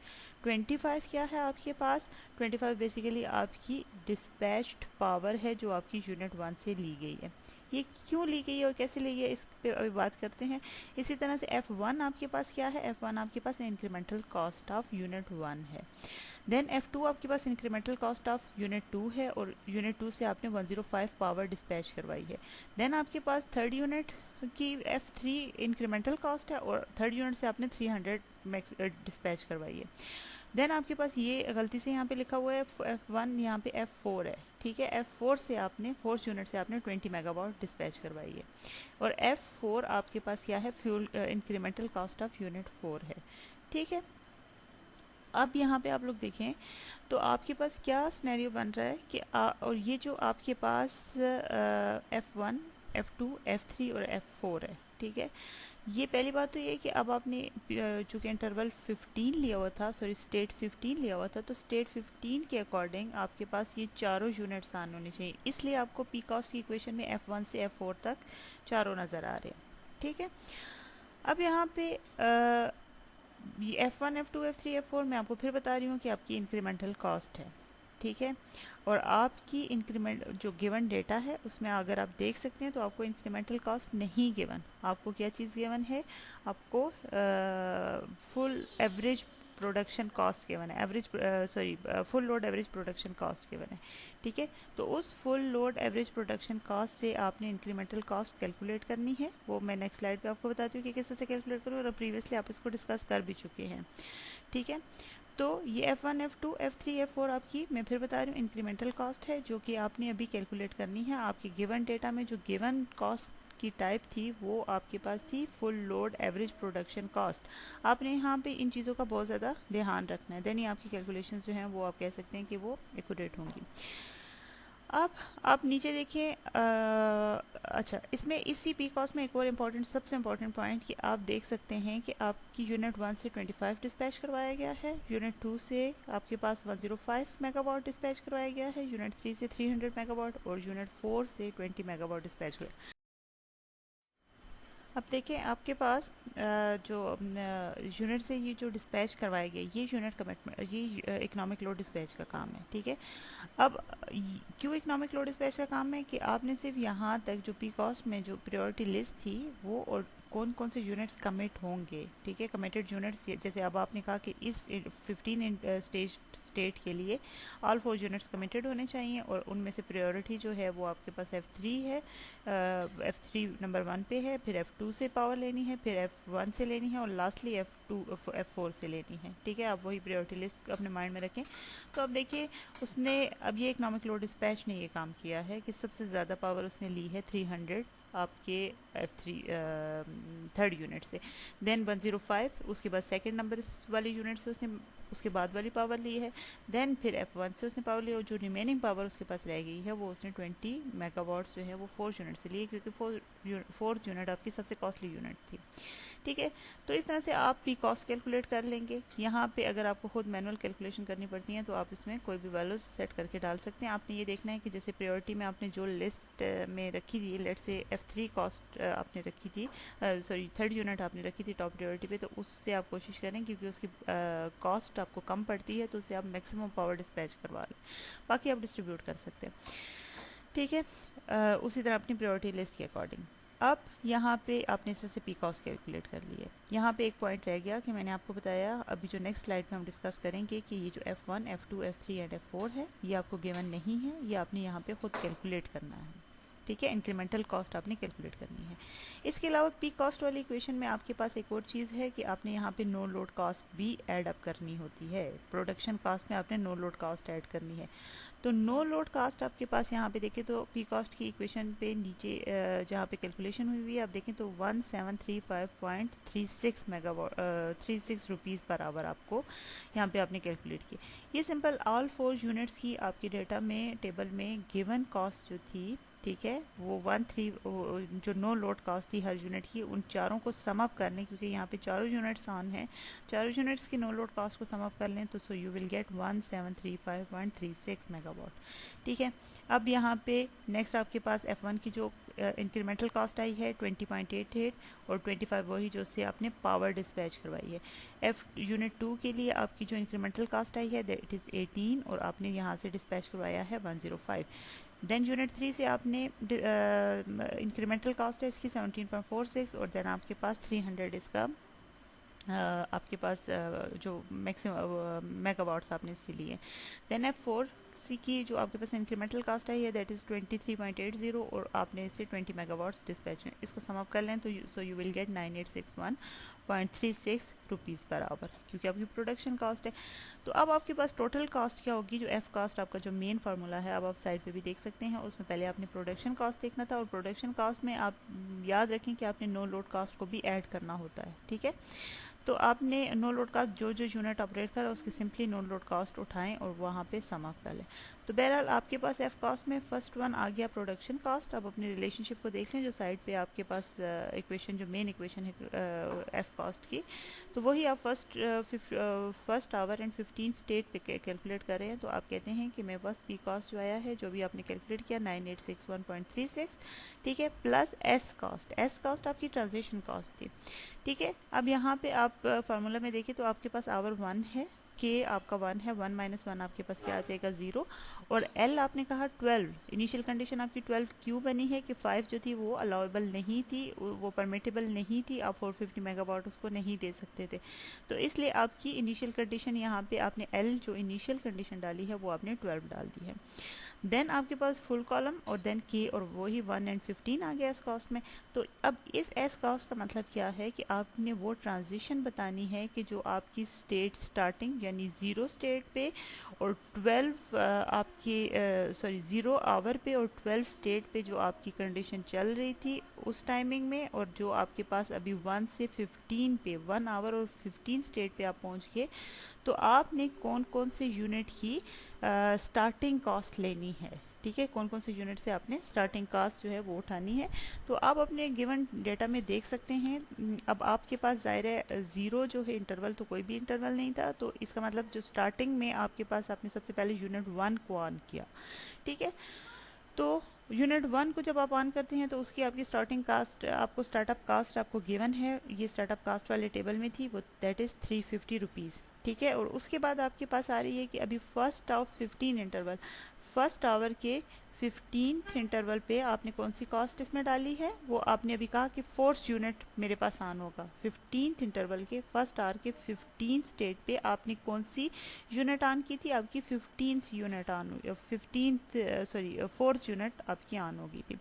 25 क्या है आपके पास, 25 बेसिकली आपकी डिस्पैच्ड पावर है जो आपकी यूनिट 1 से ली गई है। ये क्यों ली गई है और कैसे ली गई है इस पे अभी बात करते हैं। इसी तरह से F1 आपके पास क्या है, F1 आपके पास इंक्रीमेंटल कॉस्ट ऑफ यूनिट 1 है। देन F2 आपके पास इंक्रीमेंटल कॉस्ट ऑफ यूनिट 2 है, और यूनिट 2 से आपने 105 पावर डिस्पैच करवाई है। देन आपके पास थर्ड यूनिट की F3 इंक्रीमेंटल कॉस्ट है, और थर्ड यूनिट से आपने 300 मैक्स डिस्पैच करवाई है। देन आपके पास ये गलती से यहाँ पे लिखा हुआ है F1, यहाँ पे F4 है, ठीक है। F4 से आपने फोर्थ यूनिट से आपने 20 मेगावाट डिस्पैच करवाई है, और F4 आपके पास क्या है, fuel incremental cost of unit 4 है, ठीक है। अब यहाँ पे आप लोग देखें तो आपके पास क्या सिनेरियो बन रहा है कि और ये जो आपके पास F1, F2, F3 और F4 है, ठीक है। ये पहली बात तो ये है कि अब आपने चूँकि इंटरवल 15 लिया हुआ था, सॉरी स्टेट 15 लिया हुआ था, तो स्टेट 15 के अकॉर्डिंग आपके पास ये चारों यूनिट्स ऑन होने चाहिए, इसलिए आपको पी कॉस्ट की इक्वेशन में F1 से F4 तक चारों नज़र आ रहे हैं, ठीक है। अब यहाँ पे F1, F2, F3, F4 मैं आपको फिर बता रही हूँ कि आपकी इंक्रीमेंटल कॉस्ट है, ठीक है। और आपकी इंक्रीमेंट जो गिवन डेटा है उसमें अगर आप देख सकते हैं तो आपको इंक्रीमेंटल कॉस्ट नहीं गिवन, आपको क्या चीज़ गिवन है, आपको full average production cost given है, average sorry full load average production cost given है, ठीक है। तो उस full load average production cost से आपने इंक्रीमेंटल कॉस्ट कैलकुलेट करनी है। वो मैं नेक्स्ट स्लाइड पे आपको बताती हूँ कि कैसे से कैलकुलेट करूँ, और प्रीवियसली आप इसको डिस्कस कर भी चुके हैं, ठीक है। तो ये F1, F2, F3, F4 आपकी, मैं फिर बता रही हूँ, इंक्रीमेंटल कॉस्ट है जो कि आपने अभी कैलकुलेट करनी है। आपके गिवन डेटा में जो गिवन कॉस्ट की टाइप थी वो आपके पास थी full load average production cost. आपने यहाँ पे इन चीज़ों का बहुत ज़्यादा ध्यान रखना है, देन ही आपकी कैलकुलेशंस जो हैं वो आप कह सकते हैं कि वो एक्यूरेट होंगी। अब आप नीचे देखिए, अच्छा, इसमें इसी पी कॉस्ट में एक और इम्पॉर्टेंट, सबसे इम्पॉर्टेंट पॉइंट कि आप देख सकते हैं कि आपकी यूनिट 1 से 25 डिस्पैच करवाया गया है, यूनिट 2 से आपके पास 105 मेगावाट डिस्पैच करवाया गया है, यूनिट 3 से 300 मेगावाट और यूनिट 4 से 20 मेगावाट डिस्पैच हुआ। अब देखें आपके पास जो यूनिट से ये जो डिस्पैच करवाए गए, ये यूनिट कमिटमेंट, ये इकोनॉमिक लोड डिस्पैच का काम है, ठीक है। अब क्यों इकोनॉमिक लोड डिस्पैच का काम है कि आपने सिर्फ यहाँ तक जो पी कॉस्ट में जो प्रायोरिटी लिस्ट थी वो, और कौन कौन से यूनिट्स कमिट होंगे, ठीक है, कमिटेड यूनिट्स, जैसे अब आपने कहा कि इस 15 स्टेट के लिए ऑल 4 यूनिट्स कमिटेड होने चाहिए, और उनमें से प्रायोरिटी जो है वो आपके पास F3 है, F3 नंबर 1 पे है, फिर F2 से पावर लेनी है, फिर F1 से लेनी है, और लास्टली F4 से लेनी है, ठीक है। आप वही प्रायोरिटी लिस्ट अपने माइंड में रखें। तो अब देखिए उसने, अब ये इकोनॉमिक लोड डिस्पैच ने ये काम किया है कि सबसे ज़्यादा पावर उसने ली है 300 आपके F3 थर्ड यूनिट से, देन 105 उसके बाद सेकंड नंबर वाली यूनिट से उसने उसके बाद वाली पावर ली है, देन फिर F1 से उसने पावर ली, और जो रिमेनिंग पावर उसके पास रह गई है वो उसने 20 मेगावाट जो है वो 4 यूनिट से लिए, क्योंकि फोर्थ यूनिट आपकी सबसे कॉस्टली यूनिट थी, ठीक है। तो इस तरह से आप पी कॉस्ट कैलकुलेट कर लेंगे। यहाँ पे अगर आपको खुद मैनुअल कैलकुलेशन करनी पड़ती है तो आप इसमें कोई भी वैल्यूज सेट करके डाल सकते हैं। आपने ये देखना है कि जैसे प्रायोरिटी में आपने जो लिस्ट में रखी थी, लेट से F3 कॉस्ट आपने रखी थी, सॉरी थर्ड यूनिट आपने रखी थी टॉप प्रायोरिटी पे, तो उससे आप कोशिश करें क्योंकि उसकी कॉस्ट आपको कम पड़ती है तो उससे आप मैक्सिमम पावर डिस्पैच करवा लें, बाकी आप डिस्ट्रीब्यूट कर सकते हैं, ठीक है। उसी तरह अपनी प्रायोरिटी लिस्ट के अकॉर्डिंग। अब यहाँ पे आपने इस तरह से पी कॉस्ट कैलकुलेट कर लिए। यहाँ पे एक पॉइंट रह गया कि मैंने आपको बताया, अभी जो नेक्स्ट स्लाइड में हम डिस्कस करेंगे कि ये जो F1, F2, F3 and F4 है ये आपको गिवन नहीं है, ये आपने यहाँ पे खुद कैलकुलेट करना है, ठीक है। इंक्रीमेंटल कॉस्ट आपने कैलकुलेट करनी है। इसके अलावा पी कॉस्ट वाली इक्वेशन में आपके पास एक और चीज़ है कि आपने यहाँ पे नो लोड कॉस्ट भी ऐड अप करनी होती है। प्रोडक्शन कॉस्ट में आपने नो लोड कॉस्ट ऐड करनी है। तो नो लोड कास्ट आपके पास यहाँ पे देखें तो पी कॉस्ट की इक्वेशन पे नीचे जहाँ पे कैलकुलेशन हुई हुई है आप देखें तो 1735.36 मेगावाट 36 रुपीज़ पर आवर आपको यहाँ पे आपने कैलकुलेट किया। ये सिंपल ऑल 4 यूनिट्स की आपकी डेटा में टेबल में गिवन कॉस्ट जो थी, ठीक है, वो 13 जो नो लोड कॉस्ट थी हर यूनिट की, उन चारों को सम अप करने, क्योंकि यहाँ पे चारों यूनिट्स ऑन हैं, चारों यूनिट्स की नो लोड कॉस्ट को सम अप कर लें तो so you will get 1735.36 megawatt, ठीक है। अब यहाँ पे नेक्स्ट आपके पास F1 की जो इंक्रीमेंटल कॉस्ट आई है 20.88 और 25 वही जो से आपने पावर डिस्पैच करवाई है। F यूनिट 2 के लिए आपकी जो इंक्रीमेंटल कॉस्ट आई है दैट इज़ 18 और आपने यहाँ से डिस्पैच करवाया है 105। देन यूनिट 3 से आपने इंक्रीमेंटल कॉस्ट है इसकी 17.46 और देन आपके पास 300 इसका आपके पास जो मैक्सिमम मेगावाट्स आपने इससे लिए। देन F4 सी की जो आपके पास इंक्रीमेंटल कास्ट आई है दैट इज़ 23.80 और आपने इससे 20 मेगावाट्स डिस्पैच में, इसको सम अप कर लें तो so you will get 9861.36 rupees per hour, क्योंकि आपकी प्रोडक्शन कास्ट है। तो अब आपके पास टोटल कास्ट क्या होगी, जो F कास्ट आपका जो मेन फार्मूला है अब आप साइड पे भी देख सकते हैं, उसमें पहले आपने प्रोडक्शन कास्ट देखना था और प्रोडक्शन कास्ट में आप याद रखें कि आपने नो लोड कास्ट को भी ऐड करना होता है, ठीक है। तो आपने नो लोड कास्ट जो जो यूनिट ऑपरेट करा उसकी सिंपली नो लोड कास्ट उठाएं और वहाँ पे सम अप कर लें। तो बहरहाल आपके पास F कास्ट में फर्स्ट वन आ गया प्रोडक्शन कास्ट। अब अपनी रिलेशनशिप को देख लें जो साइड पे आपके पास इक्वेशन जो मेन इक्वेशन है F कास्ट की, तो वही आप फर्स्ट आवर एंड 15 स्टेट पे कैलकुलेट कर रहे हैं। तो आप कहते हैं कि मेरे पास पी कास्ट जो आया है जो भी आपने कैलकुलेट किया 9861.36, ठीक है, प्लस एस कास्ट आपकी ट्रांजेक्शन कास्ट थी, ठीक है। अब यहाँ पे आप फार्मूला में देखिए तो आपके पास आवर 1 है, के आपका 1 है, 1 माइनस 1 आपके पास क्या आ जाएगा 0, और एल आपने कहा 12, इनिशियल कंडीशन आपकी 12 क्यों बनी है कि 5 जो थी वो अलाउेबल नहीं थी, वो परमिटेबल नहीं थी, आप 450 मेगावाट उसको नहीं दे सकते थे। तो इसलिए आपकी इनिशियल कंडीशन यहाँ पे आपने एल जो इनिशियल कंडीशन डाली है वो आपने 12 डाल दी है। देन आपके पास फुल कॉलम और देन के, और वही 1 एंड 15 आ गया एस कॉस्ट में। तो अब इस एस कॉस्ट का मतलब क्या है कि आपने वो ट्रांजिशन बतानी है कि जो आपकी स्टेट स्टार्टिंग यानी 0 स्टेट पे और 12 आपकी सॉरी 0 आवर पे और 12 स्टेट पे जो आपकी कंडीशन चल रही थी उस टाइमिंग में, और जो आपके पास अभी 1 से 15 पे 1 आवर और 15 स्टेट पे आप पहुंच गए, तो आपने कौन कौन से यूनिट की स्टार्टिंग कॉस्ट लेनी है। ठीक है, कौन कौन से यूनिट से आपने स्टार्टिंग कास्ट जो है वो उठानी है। तो आप अपने गिवन डेटा में देख सकते हैं। अब आपके पास ज़ाहिर है 0 जो है इंटरवल, तो कोई भी इंटरवल नहीं था, तो इसका मतलब जो स्टार्टिंग में आपके पास आपने सबसे पहले यूनिट 1 को ऑन किया। ठीक है, तो यूनिट 1 को जब आप ऑन करते हैं तो उसकी आपकी स्टार्टिंग कास्ट, आपको स्टार्टअप कास्ट आपको गिवन है, ये स्टार्टअप कास्ट वाले टेबल में थी, वो दैट इज़ 350 रुपीज़। ठीक है, और उसके बाद आपके पास आ रही है कि अभी first of 15 interval, first hour के 15th इंटरवल पे आपने कौन सी कॉस्ट इसमें डाली है, वो आपने अभी कहा कि फोर्थ यूनिट मेरे पास ऑन होगा। 15th इंटरवल के फर्स्ट आवर के 15 स्टेट पे आपने कौन सी यूनिट ऑन की थी, आपकी 15th unit on, 15th sorry 4th unit आपकी ऑन होगी थी।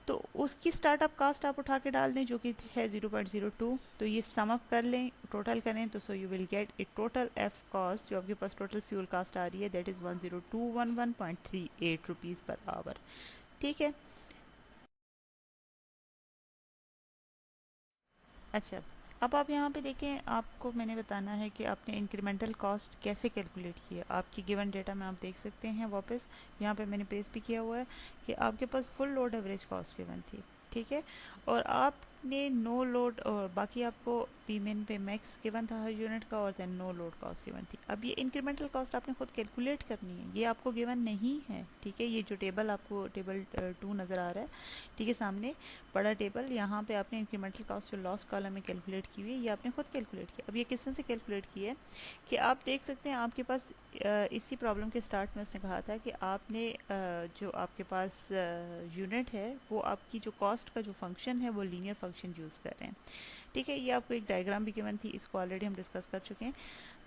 तो उसकी स्टार्टअप कास्ट आप उठा के डाल दें जो कि है 0.02। तो ये सम अप कर लें, टोटल करें, तो so you will get A total F cost जो आपके पास टोटल फ्यूल कास्ट आ रही है, that is 10211.38 rupees per hour. ठीक है, अच्छा, अब आप यहाँ पे देखें, आपको मैंने बताना है कि आपने इंक्रीमेंटल कॉस्ट कैसे कैलकुलेट किया। आपकी गिवन डेटा में आप देख सकते हैं, वापस यहाँ पे मैंने पेस्ट भी किया हुआ है कि आपके पास full load average cost given थी। ठीक है, और आपने नो लोड और बाकी आपको पी मिन पे मैक्स गिवन था हर यूनिट का, और then no load cost given थी। अब ये इंक्रीमेंटल कॉस्ट आपने खुद कैलकुलेट करनी है, ये आपको गिवन नहीं है। ठीक है, ये जो टेबल आपको टेबल 2 नज़र आ रहा है, ठीक है, सामने बड़ा टेबल, यहाँ पे आपने इंक्रीमेंटल कॉस्ट जो लॉस कॉलम में कैलकुलेट की हुई है, ये आपने खुद कैलकुलेट किया। अब ये किस तरह से कैलकुलेट की है कि आप देख सकते हैं आपके पास इसी प्रॉब्लम के स्टार्ट में उसने कहा था कि आपने जो आपके पास यूनिट है वो आपकी जो कॉस्ट का जो फंक्शन है वो लीनियर फंक्शन यूज़ कर रहे हैं। ठीक है, ये आपको एक डायग्राम भी गिवन थी, इसको ऑलरेडी हम डिस्कस कर चुके हैं।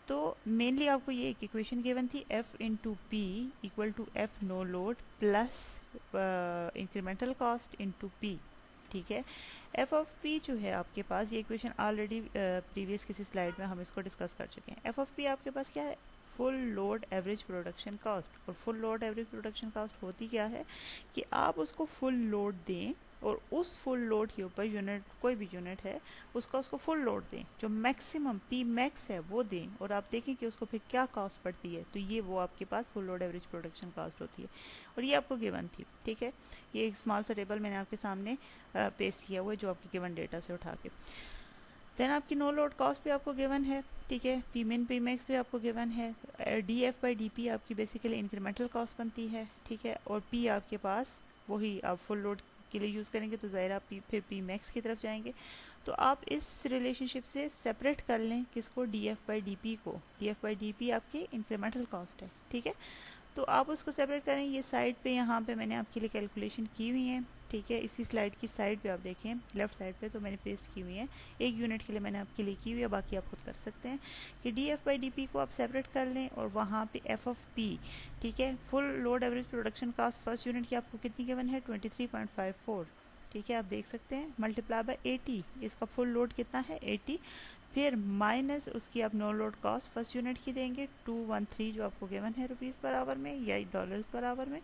तो मेनली आपको ये एक इक्वेशन गिवन थी, F into P equal to F no load plus incremental cost into P. ठीक है, एफ ऑफ पी जो है आपके पास, ये इक्वेशन ऑलरेडी प्रीवियस किसी स्लाइड में हम इसको डिस्कस कर चुके हैं। एफ ऑफ पी आपके पास क्या है, full load average production cost. और full load average production cost होती क्या है कि आप उसको फुल लोड दें और उस फुल लोड के ऊपर यूनिट, कोई भी यूनिट है उसका, उसको फुल लोड दें, जो मैक्सिमम पी मैक्स है वो दें, और आप देखें कि उसको फिर क्या कॉस्ट पड़ती है, तो ये वो आपके पास full load average production cost होती है, और ये आपको गिवन थी। ठीक है, ये एक स्मॉल सा टेबल मैंने आपके सामने पेस्ट किया हुआ है जो आपके गिवन डेटा से उठा के। देन आपकी नो लोड कॉस्ट भी आपको गिवन है। ठीक है, पी मिन पी मैक्स भी आपको गिवन है। D F by D P आपकी बेसिकली इंक्रीमेंटल कॉस्ट बनती है। ठीक है, और पी आपके पास वही आप फुल लोड के लिए यूज़ करेंगे, तो ज़ाहिर आप फिर पी मैक्स की तरफ जाएंगे। तो आप इस रिलेशनशिप से सेपरेट कर लें किसको, D F by D P को। D F by D P आपकी इंक्रीमेंटल कॉस्ट है। ठीक है, तो आप उसको सेपरेट करें। ये साइड पे यहाँ पे मैंने आपके लिए कैलकुलेशन की हुई है। ठीक है, इसी स्लाइड की साइड पे आप देखें, लेफ्ट साइड पे तो मैंने पेस्ट की हुई है, एक यूनिट के लिए मैंने आपके लिए की हुई है, बाकी आप खुद कर सकते हैं कि D F by D P को आप सेपरेट कर लें, और वहाँ पे एफ ऑफ पी, ठीक है, full load average production cost first unit की आपको कितनी गिवन है, 23.54। ठीक है, आप देख सकते हैं, मल्टीप्लाई बाय 80, इसका फुल लोड कितना है 80, फिर माइनस उसकी आप no load cost first unit की देंगे 213 जो आपको गिवन है रुपीज़ पर आवर में या डॉलर्स पर आवर में,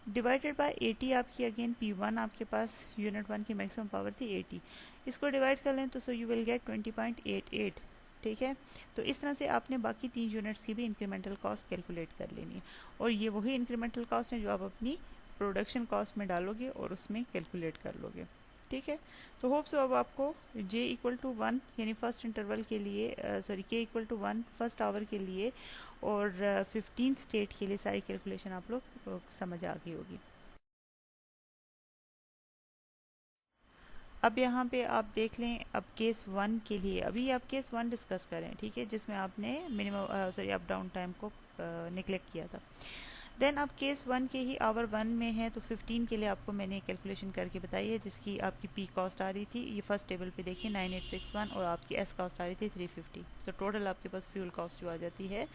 डिवाइडेड बाय 80 आपकी अगेन P1 आपके पास यूनिट 1 की मैक्सिमम पावर थी 80, इसको डिवाइड कर लें तो सो यू विल गेट 20.88। ठीक है, तो इस तरह से आपने बाकी 3 यूनिट्स की भी इंक्रीमेंटल कॉस्ट कैलकुलेट कर लेनी है, और ये वही इंक्रीमेंटल कॉस्ट है जो आप अपनी प्रोडक्शन कॉस्ट में डालोगे और उसमें कैलकुलेट कर लोगे। ठीक है, तो होप सो अब आपको j इक्वल टू 1 यानी फर्स्ट इंटरवल के लिए, sorry k equal to 1 first hour के लिए और 15 स्टेट के लिए सारी कैलकुलेशन आप लोग समझ आ गई होगी। अब यहाँ पे आप देख लें, अब केस 1 के लिए अभी आप केस 1 डिस्कस करें, ठीक है, जिसमें आपने minimum sorry up down time को निगलेक्ट किया था। देन अब केस 1 के ही आवर 1 में है, तो 15 के लिए आपको मैंने कैलकुलेशन करके बताई है, जिसकी आपकी पी कॉस्ट आ रही थी, ये फर्स्ट टेबल पे देखिए 9861, और आपकी एस कॉस्ट आ रही थी 350। तो टोटल आपके पास फ्यूल कॉस्ट जो आ जाती है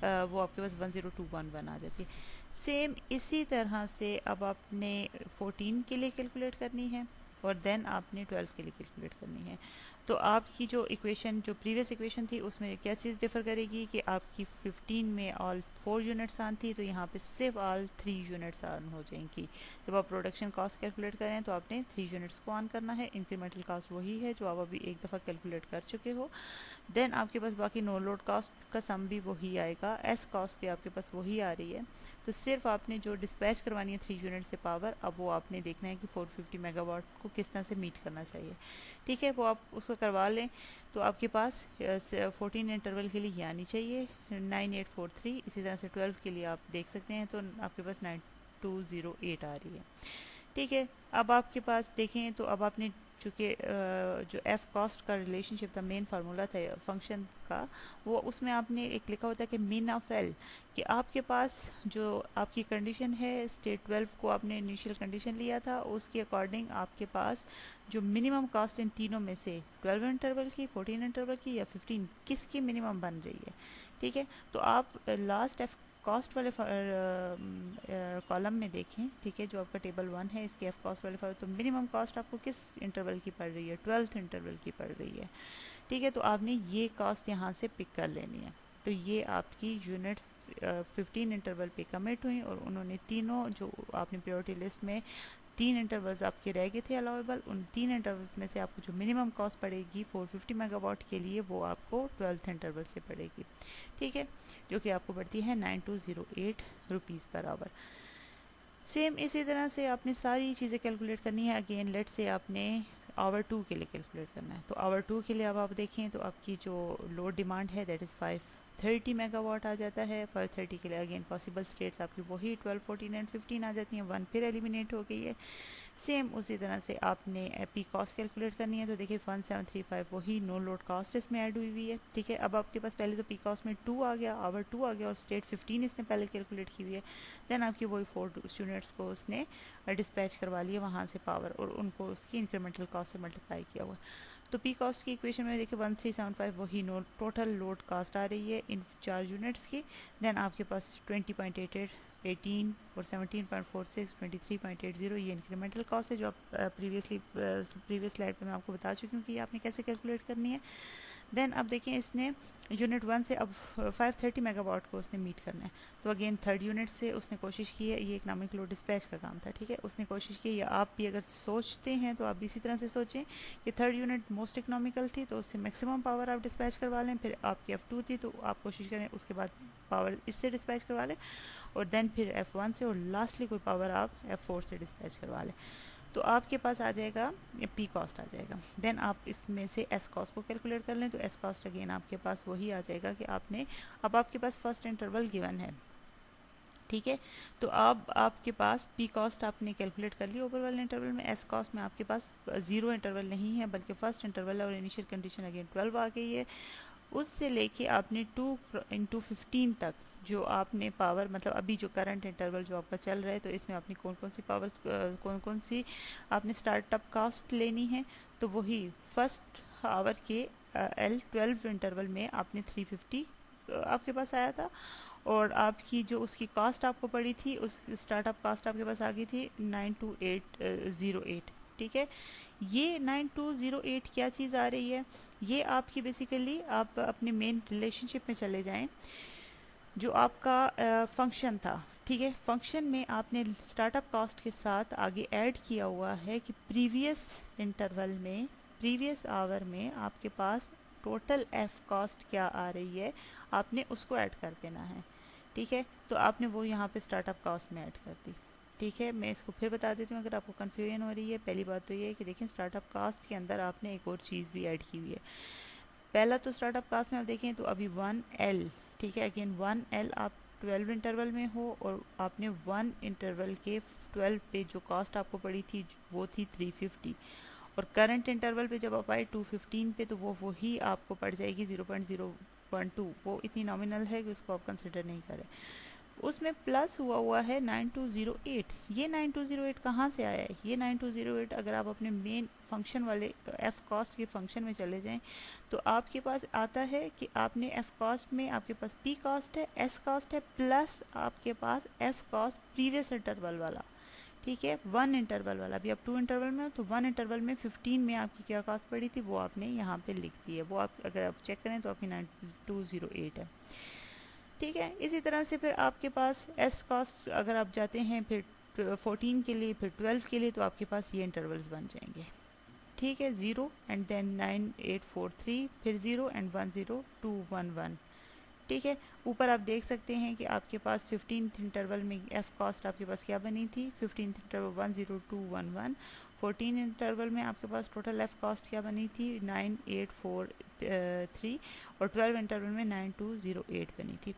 वो आपके पास 10211 आ जाती है। सेम इसी तरह से अब आपने 14 के लिए कैलकुलेट करनी है, और देन आपने 12 के लिए कैलकुलेट करनी है। तो आपकी जो इक्वेशन, जो प्रीवियस इक्वेशन थी, उसमें क्या चीज़ डिफर करेगी कि आपकी 15 में ऑल 4 यूनिट्स आन थी, तो यहाँ पे सिर्फ ऑल 3 यूनिट्स ऑन हो जाएंगी। जब आप प्रोडक्शन कॉस्ट कैलकुलेट करें तो आपने 3 यूनिट्स को ऑन करना है। इंक्रीमेंटल कॉस्ट वही है जो आप अभी एक दफ़ा कैलकुलेट कर चुके हो। देन आपके पास बाकी नो लोड कॉस्ट का सम भी वही आएगा, एस कॉस्ट भी आपके पास वही आ रही है। तो सिर्फ आपने जो डिस्पैच करवानी है 3 यूनिट से पावर, अब वो आपने देखना है कि 450 मेगावाट को किस तरह से मीट करना चाहिए, ठीक है, वो आप उसको करवा लें। तो आपके पास 14 इंटरवल के लिए ये आनी चाहिए 9843। इसी तरह से 12 के लिए आप देख सकते हैं, तो आपके पास 9208 आ रही है, ठीक है। अब आपके पास देखें तो अब आपने चूँकि जो एफ कॉस्ट का रिलेशनशिप था, मेन फार्मूला था फंक्शन का, वो उसमें आपने एक लिखा होता है कि मीन ऑफ एल, कि आपके पास जो आपकी कंडीशन है स्टेट 12 को आपने इनिशियल कंडीशन लिया था, उसके अकॉर्डिंग आपके पास जो मिनिमम कॉस्ट इन तीनों में से 12 इंटरवल की, 14 इंटरवल की या 15 किसकी मिनिमम बन रही है, ठीक है। तो आप लास्ट एफ कॉस्ट वाले कॉलम में देखें, ठीक है, जो आपका टेबल 1 है, इसके एफ कॉस्ट वाले तो मिनिमम कॉस्ट आपको किस इंटरवल की पड़ रही है, 12th इंटरवल की पड़ रही है, ठीक है। तो आपने ये कॉस्ट यहाँ से पिक कर लेनी है। तो ये आपकी यूनिट्स 15 इंटरवल पे कमिट हुई, और उन्होंने तीनों जो आपने प्रायोरिटी लिस्ट में 3 इंटरवल्स आपके रह गए थे अलाउेबल, उन 3 इंटरवल्स में से आपको जो मिनिमम कॉस्ट पड़ेगी 450 मेगावाट के लिए, वो आपको 12th इंटरवल से पड़ेगी, ठीक है, जो कि आपको पड़ती है 9208 रुपीज़ पर आवर। सेम इसी तरह से आपने सारी चीज़ें कैलकुलेट करनी है। अगेन लेट से आपने आवर 2 के लिए कैलकुलेट करना है, तो आवर 2 के लिए अब आप देखें तो आपकी जो लोड डिमांड है दैट इज़ 530 मेगावाट आ जाता है। 530 के लिए अगेन पॉसिबल स्टेट्स आपकी वही 12, 14 एंड 15 आ जाती हैं, 1 फिर एलिमिनेट हो गई है। सेम उसी तरह से आपने पी कॉस्ट कैलकुलेट करनी है, तो देखिए 1735 वही नो लोड कॉस्ट इसमें ऐड हुई हुई है, ठीक है। अब आपके पास पहले तो पी कॉस्ट में 2 आ गया, आवर 2 आ गया, और स्टेट 15 इसने पहले कैलकुलेट की हुई है। देन आपकी वही 4 यूनिट्स को उसने डिस्पैच करवा लिया वहाँ से पावर, और उनको उसकी इंक्रीमेंटल कॉस्ट से मल्टीप्लाई किया हुआ। तो पी कॉस्ट की इक्वेशन में देखिए 1375 वही नो टोटल लोड कॉस्ट आ रही है इन 4 यूनिट्स की। देन आपके पास 20.88, 18 और 17.46, 23.80 ये इंक्रीमेंटल कॉस्ट है, जो आप प्रीवियस स्लाइड पे मैं आपको बता चुकी हूँ कि आपने कैसे कैलकुलेट करनी है। देन अब देखिए इसने यूनिट 1 से अब 530 मेगावाट को उसने मीट करना है, तो अगेन थर्ड यूनिट से उसने कोशिश की है, ये इकोनॉमिक लोड डिस्पैच का काम था, ठीक है, उसने कोशिश की, या आप भी अगर सोचते हैं तो आप भी इसी तरह से सोचें कि थर्ड यूनिट मोस्ट इकोनॉमिकल थी, तो उससे मैक्सिमम पावर आप डिस्पैच करवा लें। फिर आपकी F2 थी, तो आप कोशिश करें उसके बाद पावर इससे डिस्पैच करवा लें, और देन फिर F1 से, और लास्टली कोई पावर आप F4 से डिस्पैच करवा लें। तो आपके पास आ जाएगा पी कॉस्ट आ जाएगा। देन आप इसमें से एस कॉस्ट को कैलकुलेट कर लें, तो एस कॉस्ट अगेन आपके पास वही आ जाएगा कि आपने, अब आपके पास फर्स्ट इंटरवल गिवन है, ठीक है, तो अब आपके पास पी कॉस्ट आपने कैलकुलेट कर ली ओवर वाले इंटरवल में। एस कॉस्ट में आपके पास 0 इंटरवल नहीं है, बल्कि फर्स्ट इंटरवल है, और इनिशियल कंडीशन अगेन 12 आ गई है। उससे लेके आपने 2 इंटू 15 तक जो आपने पावर, मतलब अभी जो करंट इंटरवल जो आपका चल रहा है, तो इसमें आपने कौन कौन सी पावर्स, कौन कौन सी आपने स्टार्टअप कास्ट लेनी है, तो वही फर्स्ट आवर के L12 इंटरवल में आपने 350 आपके पास आया था, और आपकी जो उसकी कास्ट आपको पड़ी थी, उस स्टार्टअप कास्ट आपके पास आ गई थी 92808, ठीक है। ये 9208 क्या चीज़ आ रही है, ये आपकी बेसिकली, आप अपने मेन रिलेशनशिप में चले जाएं, जो आपका फंक्शन था, ठीक है, फंक्शन में आपने स्टार्टअप कॉस्ट के साथ आगे ऐड किया हुआ है कि प्रीवियस इंटरवल में, प्रीवियस आवर में आपके पास टोटल एफ कॉस्ट क्या आ रही है, आपने उसको ऐड कर देना है, ठीक है। तो आपने वो यहाँ पे स्टार्टअप कॉस्ट में ऐड कर दी, ठीक है। मैं इसको फिर बता देती हूँ अगर आपको कन्फ्यूजन हो रही है। पहली बात तो ये है कि देखें स्टार्टअप कास्ट के अंदर आपने एक और चीज़ भी ऐड की हुई है। पहला तो स्टार्टअप कास्ट में आप देखें तो अभी 1L, ठीक है, अगेन 1L आप 12 इंटरवल में हो, और आपने 1 इंटरवल के 12 पे जो कॉस्ट आपको पड़ी थी वो थी 350, और करंट इंटरवल पे जब आप आए 215 पे तो वो वही आपको पड़ जाएगी 0.012, वो इतनी नॉमिनल है कि उसको आप कंसिडर नहीं करें। उसमें प्लस हुआ है 9208। ये 9208 कहाँ से आया है? ये 9208 अगर आप अपने मेन फंक्शन वाले एफ कॉस्ट के फंक्शन में चले जाएं तो आपके पास आता है कि आपने एफ कॉस्ट में आपके पास पी कॉस्ट है, एस कॉस्ट है, प्लस आपके पास एफ कॉस्ट प्रीवियस इंटरवल वाला, ठीक है, वन इंटरवल वाला। अभी आप टू इंटरवल में हो तो वन इंटरवल में 15 में आपकी क्या कॉस्ट पड़ी थी वो आपने यहाँ पे लिख दी है। वो आप अगर आप चेक करें तो आपकी 9208 है, ठीक है। इसी तरह से फिर आपके पास एस कॉस्ट अगर आप जाते हैं फिर 14 के लिए, फिर 12 के लिए, तो आपके पास ये इंटरवल्स बन जाएंगे, ठीक है। 0 एंड देन 9843, फिर 0 एंड 10211, ठीक है। ऊपर आप देख सकते हैं कि आपके पास 15th इंटरवल में एफ कॉस्ट आपके पास क्या बनी थी, 15th इंटरवल 10211। 14 इंटरवल में आपके पास टोटल एफ कॉस्ट क्या बनी थी 9843, और 12 इंटरवल में 9208 बनी थी।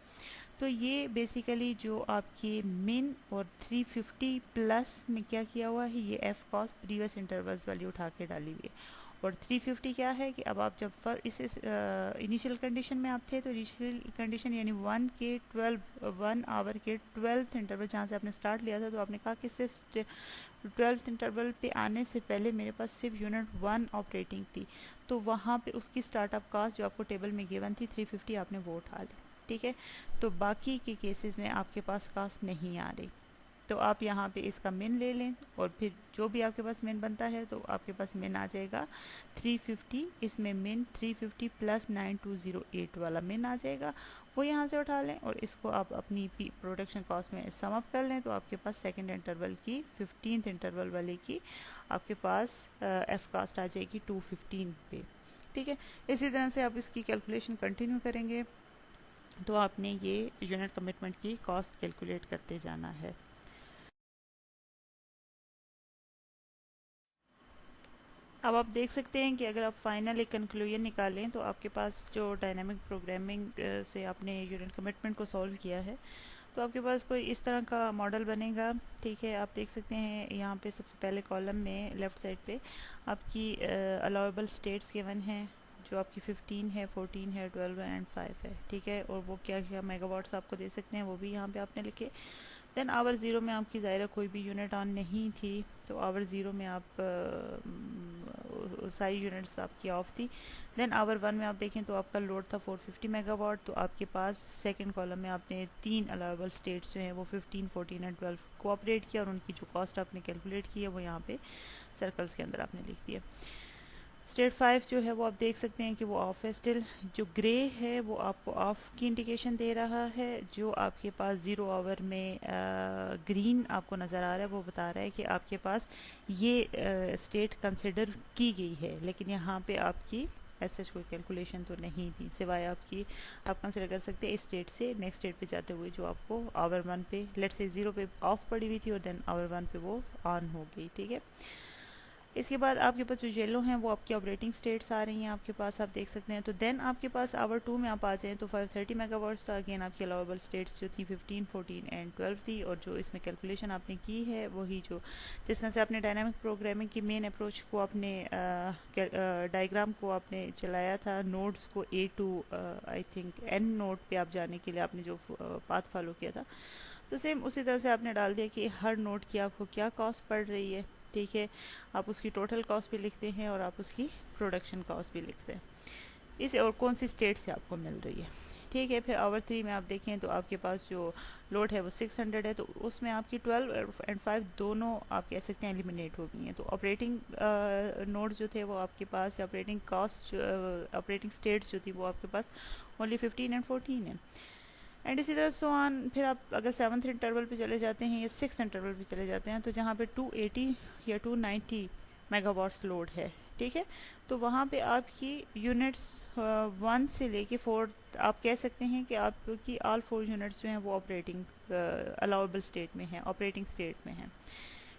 तो ये बेसिकली जो आपकी मिन और 350 प्लस में क्या किया हुआ है, ये एफ कॉस्ट प्रीवियस इंटरवल्स वाली उठा के डाली हुई है। और 350 क्या है कि अब आप जब इस इनिशियल कंडीशन में आप थे तो इनिशियल कंडीशन यानी 1 आवर के 12th इंटरवल जहाँ से आपने स्टार्ट लिया था, तो आपने कहा कि सिर्फ 12th इंटरवल पे आने से पहले मेरे पास सिर्फ यूनिट 1 ऑपरेटिंग थी, तो वहाँ पे उसकी स्टार्टअप कास्ट जो आपको टेबल में गिवन थी 350 आपने वो उठा ली, ठीक है। तो बाकी के केसेस में आपके पास कास्ट नहीं आ रही, तो आप यहाँ पे इसका मिन ले लें और फिर जो भी आपके पास मिन बनता है तो आपके पास मिन आ जाएगा 350। इसमें मिन 350 प्लस 9208 वाला मिन आ जाएगा, वो यहाँ से उठा लें और इसको आप अपनी प्रोडक्शन कॉस्ट में सम अप कर लें, तो आपके पास सेकंड इंटरवल की 15th इंटरवल वाले की आपके पास एफ कास्ट आ जाएगी 215 पे, ठीक है। इसी तरह से आप इसकी कैलकुलेशन कंटिन्यू करेंगे तो आपने ये यूनिट कमिटमेंट की कॉस्ट कैलकुलेट करते जाना है। अब आप देख सकते हैं कि अगर आप फाइनल एक कंक्लूजन निकालें तो आपके पास जो डायनामिक प्रोग्रामिंग से आपने यूनिट कमिटमेंट को सॉल्व किया है तो आपके पास कोई इस तरह का मॉडल बनेगा, ठीक है। आप देख सकते हैं यहाँ पे सबसे पहले कॉलम में लेफ़्ट साइड पे आपकी अलाउेबल स्टेट्स गिवन हैं जो आपकी 15 है, 14 है, 12 एंड 5 है, ठीक है। और वो क्या क्या मेगावाट्स आपको दे सकते हैं वो भी यहाँ पे आपने लिखे। देन आवर ज़ीरो में आपकी ज़ाहिर कोई भी यूनिट ऑन नहीं थी, तो आवर ज़ीरो में आप सारी यूनिट्स आपकी ऑफ थी। देन आवर वन में आप देखें तो आपका लोड था 450 मेगावाट, तो आपके पास सेकंड कॉलम में आपने तीन अलाउेबल स्टेट्स जो हैं वो 15, 14 एंड 12 कोऑपरेट किया और उनकी जो कॉस्ट आपने कैलकुलेट की है वो यहाँ पे सर्कल्स के अंदर आपने लिख दिया। स्टेट 5 जो है वो आप देख सकते हैं कि वो ऑफ है स्टिल। जो ग्रे है वो आपको ऑफ की इंडिकेशन दे रहा है। जो आपके पास 0 आवर में ग्रीन आपको नज़र आ रहा है वो बता रहा है कि आपके पास ये स्टेट कंसिडर की गई है, लेकिन यहाँ पे आपकी ऐसा कोई कैलकुलेशन तो नहीं थी सिवाय आपकी आप कंसिडर कर सकते हैं इस स्टेट से नेक्स्ट स्टेट पे जाते हुए जो आपको आवर 1 पे लेट से 0 पे ऑफ पड़ी हुई थी और देन आवर 1 पे वो ऑन हो गई, ठीक है। इसके बाद आपके पास जो येलो हैं वो आपकी ऑपरेटिंग स्टेट्स आ रही हैं आपके पास, आप देख सकते हैं। तो देन आपके पास आवर 2 में आप आ जाएँ तो 530 मेगावाट्स था। अगेन आपकी अलाउेबल स्टेट्स जो थी 15, 14 एंड 12 थी, और जो इसमें कैलकुलेशन आपने की है वही जो जिस तरह से आपने डायनामिक प्रोग्रामिंग की मेन अप्रोच को आपने डायग्राम को आपने चलाया था नोड्स को A to I think N node पे आप जाने के लिए आपने जो पाथ फॉलो किया था, तो सेम उसी तरह से आपने डाल दिया कि हर नोड की आपको क्या कॉस्ट पड़ रही है, ठीक है। आप उसकी टोटल कॉस्ट भी लिखते हैं और आप उसकी प्रोडक्शन कॉस्ट भी लिखते हैं इसे, और कौन सी स्टेट से आपको मिल रही है, ठीक है। फिर आवर 3 में आप देखें तो आपके पास जो लोड है वो 600 है, तो उसमें आपकी 12 एंड 5 दोनों आप कह सकते हैं एलिमिनेट हो गई हैं। तो ऑपरेटिंग नोड जो थे वो आपके पास, या ऑपरेटिंग कॉस्ट ऑपरेटिंग स्टेट्स जो थी वो आपके पास ओनली 15 एंड 14 है। एंड इसी तरह सो ऑन। फिर आप अगर 7th इंटरवल पे चले जाते हैं या 6th इंटरवल पे चले जाते हैं तो जहाँ पे 280 या 290 मेगावाट्स लोड है, ठीक है। तो वहाँ पे आपकी यूनिट्स 1 से लेके 4 आप कह सकते हैं कि आपकी ऑल 4 यूनिट्स जो हैं वो ऑपरेटिंग अलाउेबल स्टेट में हैं, ऑपरेटिंग स्टेट में हैं,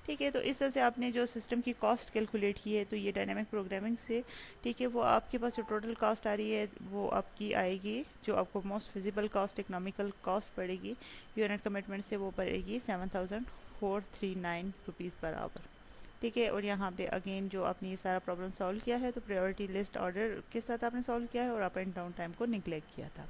ठीक है। तो इस तरह से आपने जो सिस्टम की कॉस्ट कैलकुलेट की है तो ये डायनामिक प्रोग्रामिंग से, ठीक है, वो आपके पास जो टोटल कॉस्ट आ रही है वो आपकी आएगी, जो आपको most feasible cost economical cost पड़ेगी यूनिट कमिटमेंट से, वो पड़ेगी 7439 रुपीज़ पर आवर, ठीक है। और यहाँ पे अगेन जो आपने ये सारा प्रॉब्लम सॉल्व किया है तो प्रायोरिटी लिस्ट ऑर्डर के साथ आपने सॉल्व किया है और अप एंड डाउन टाइम को निगलेक्ट किया था।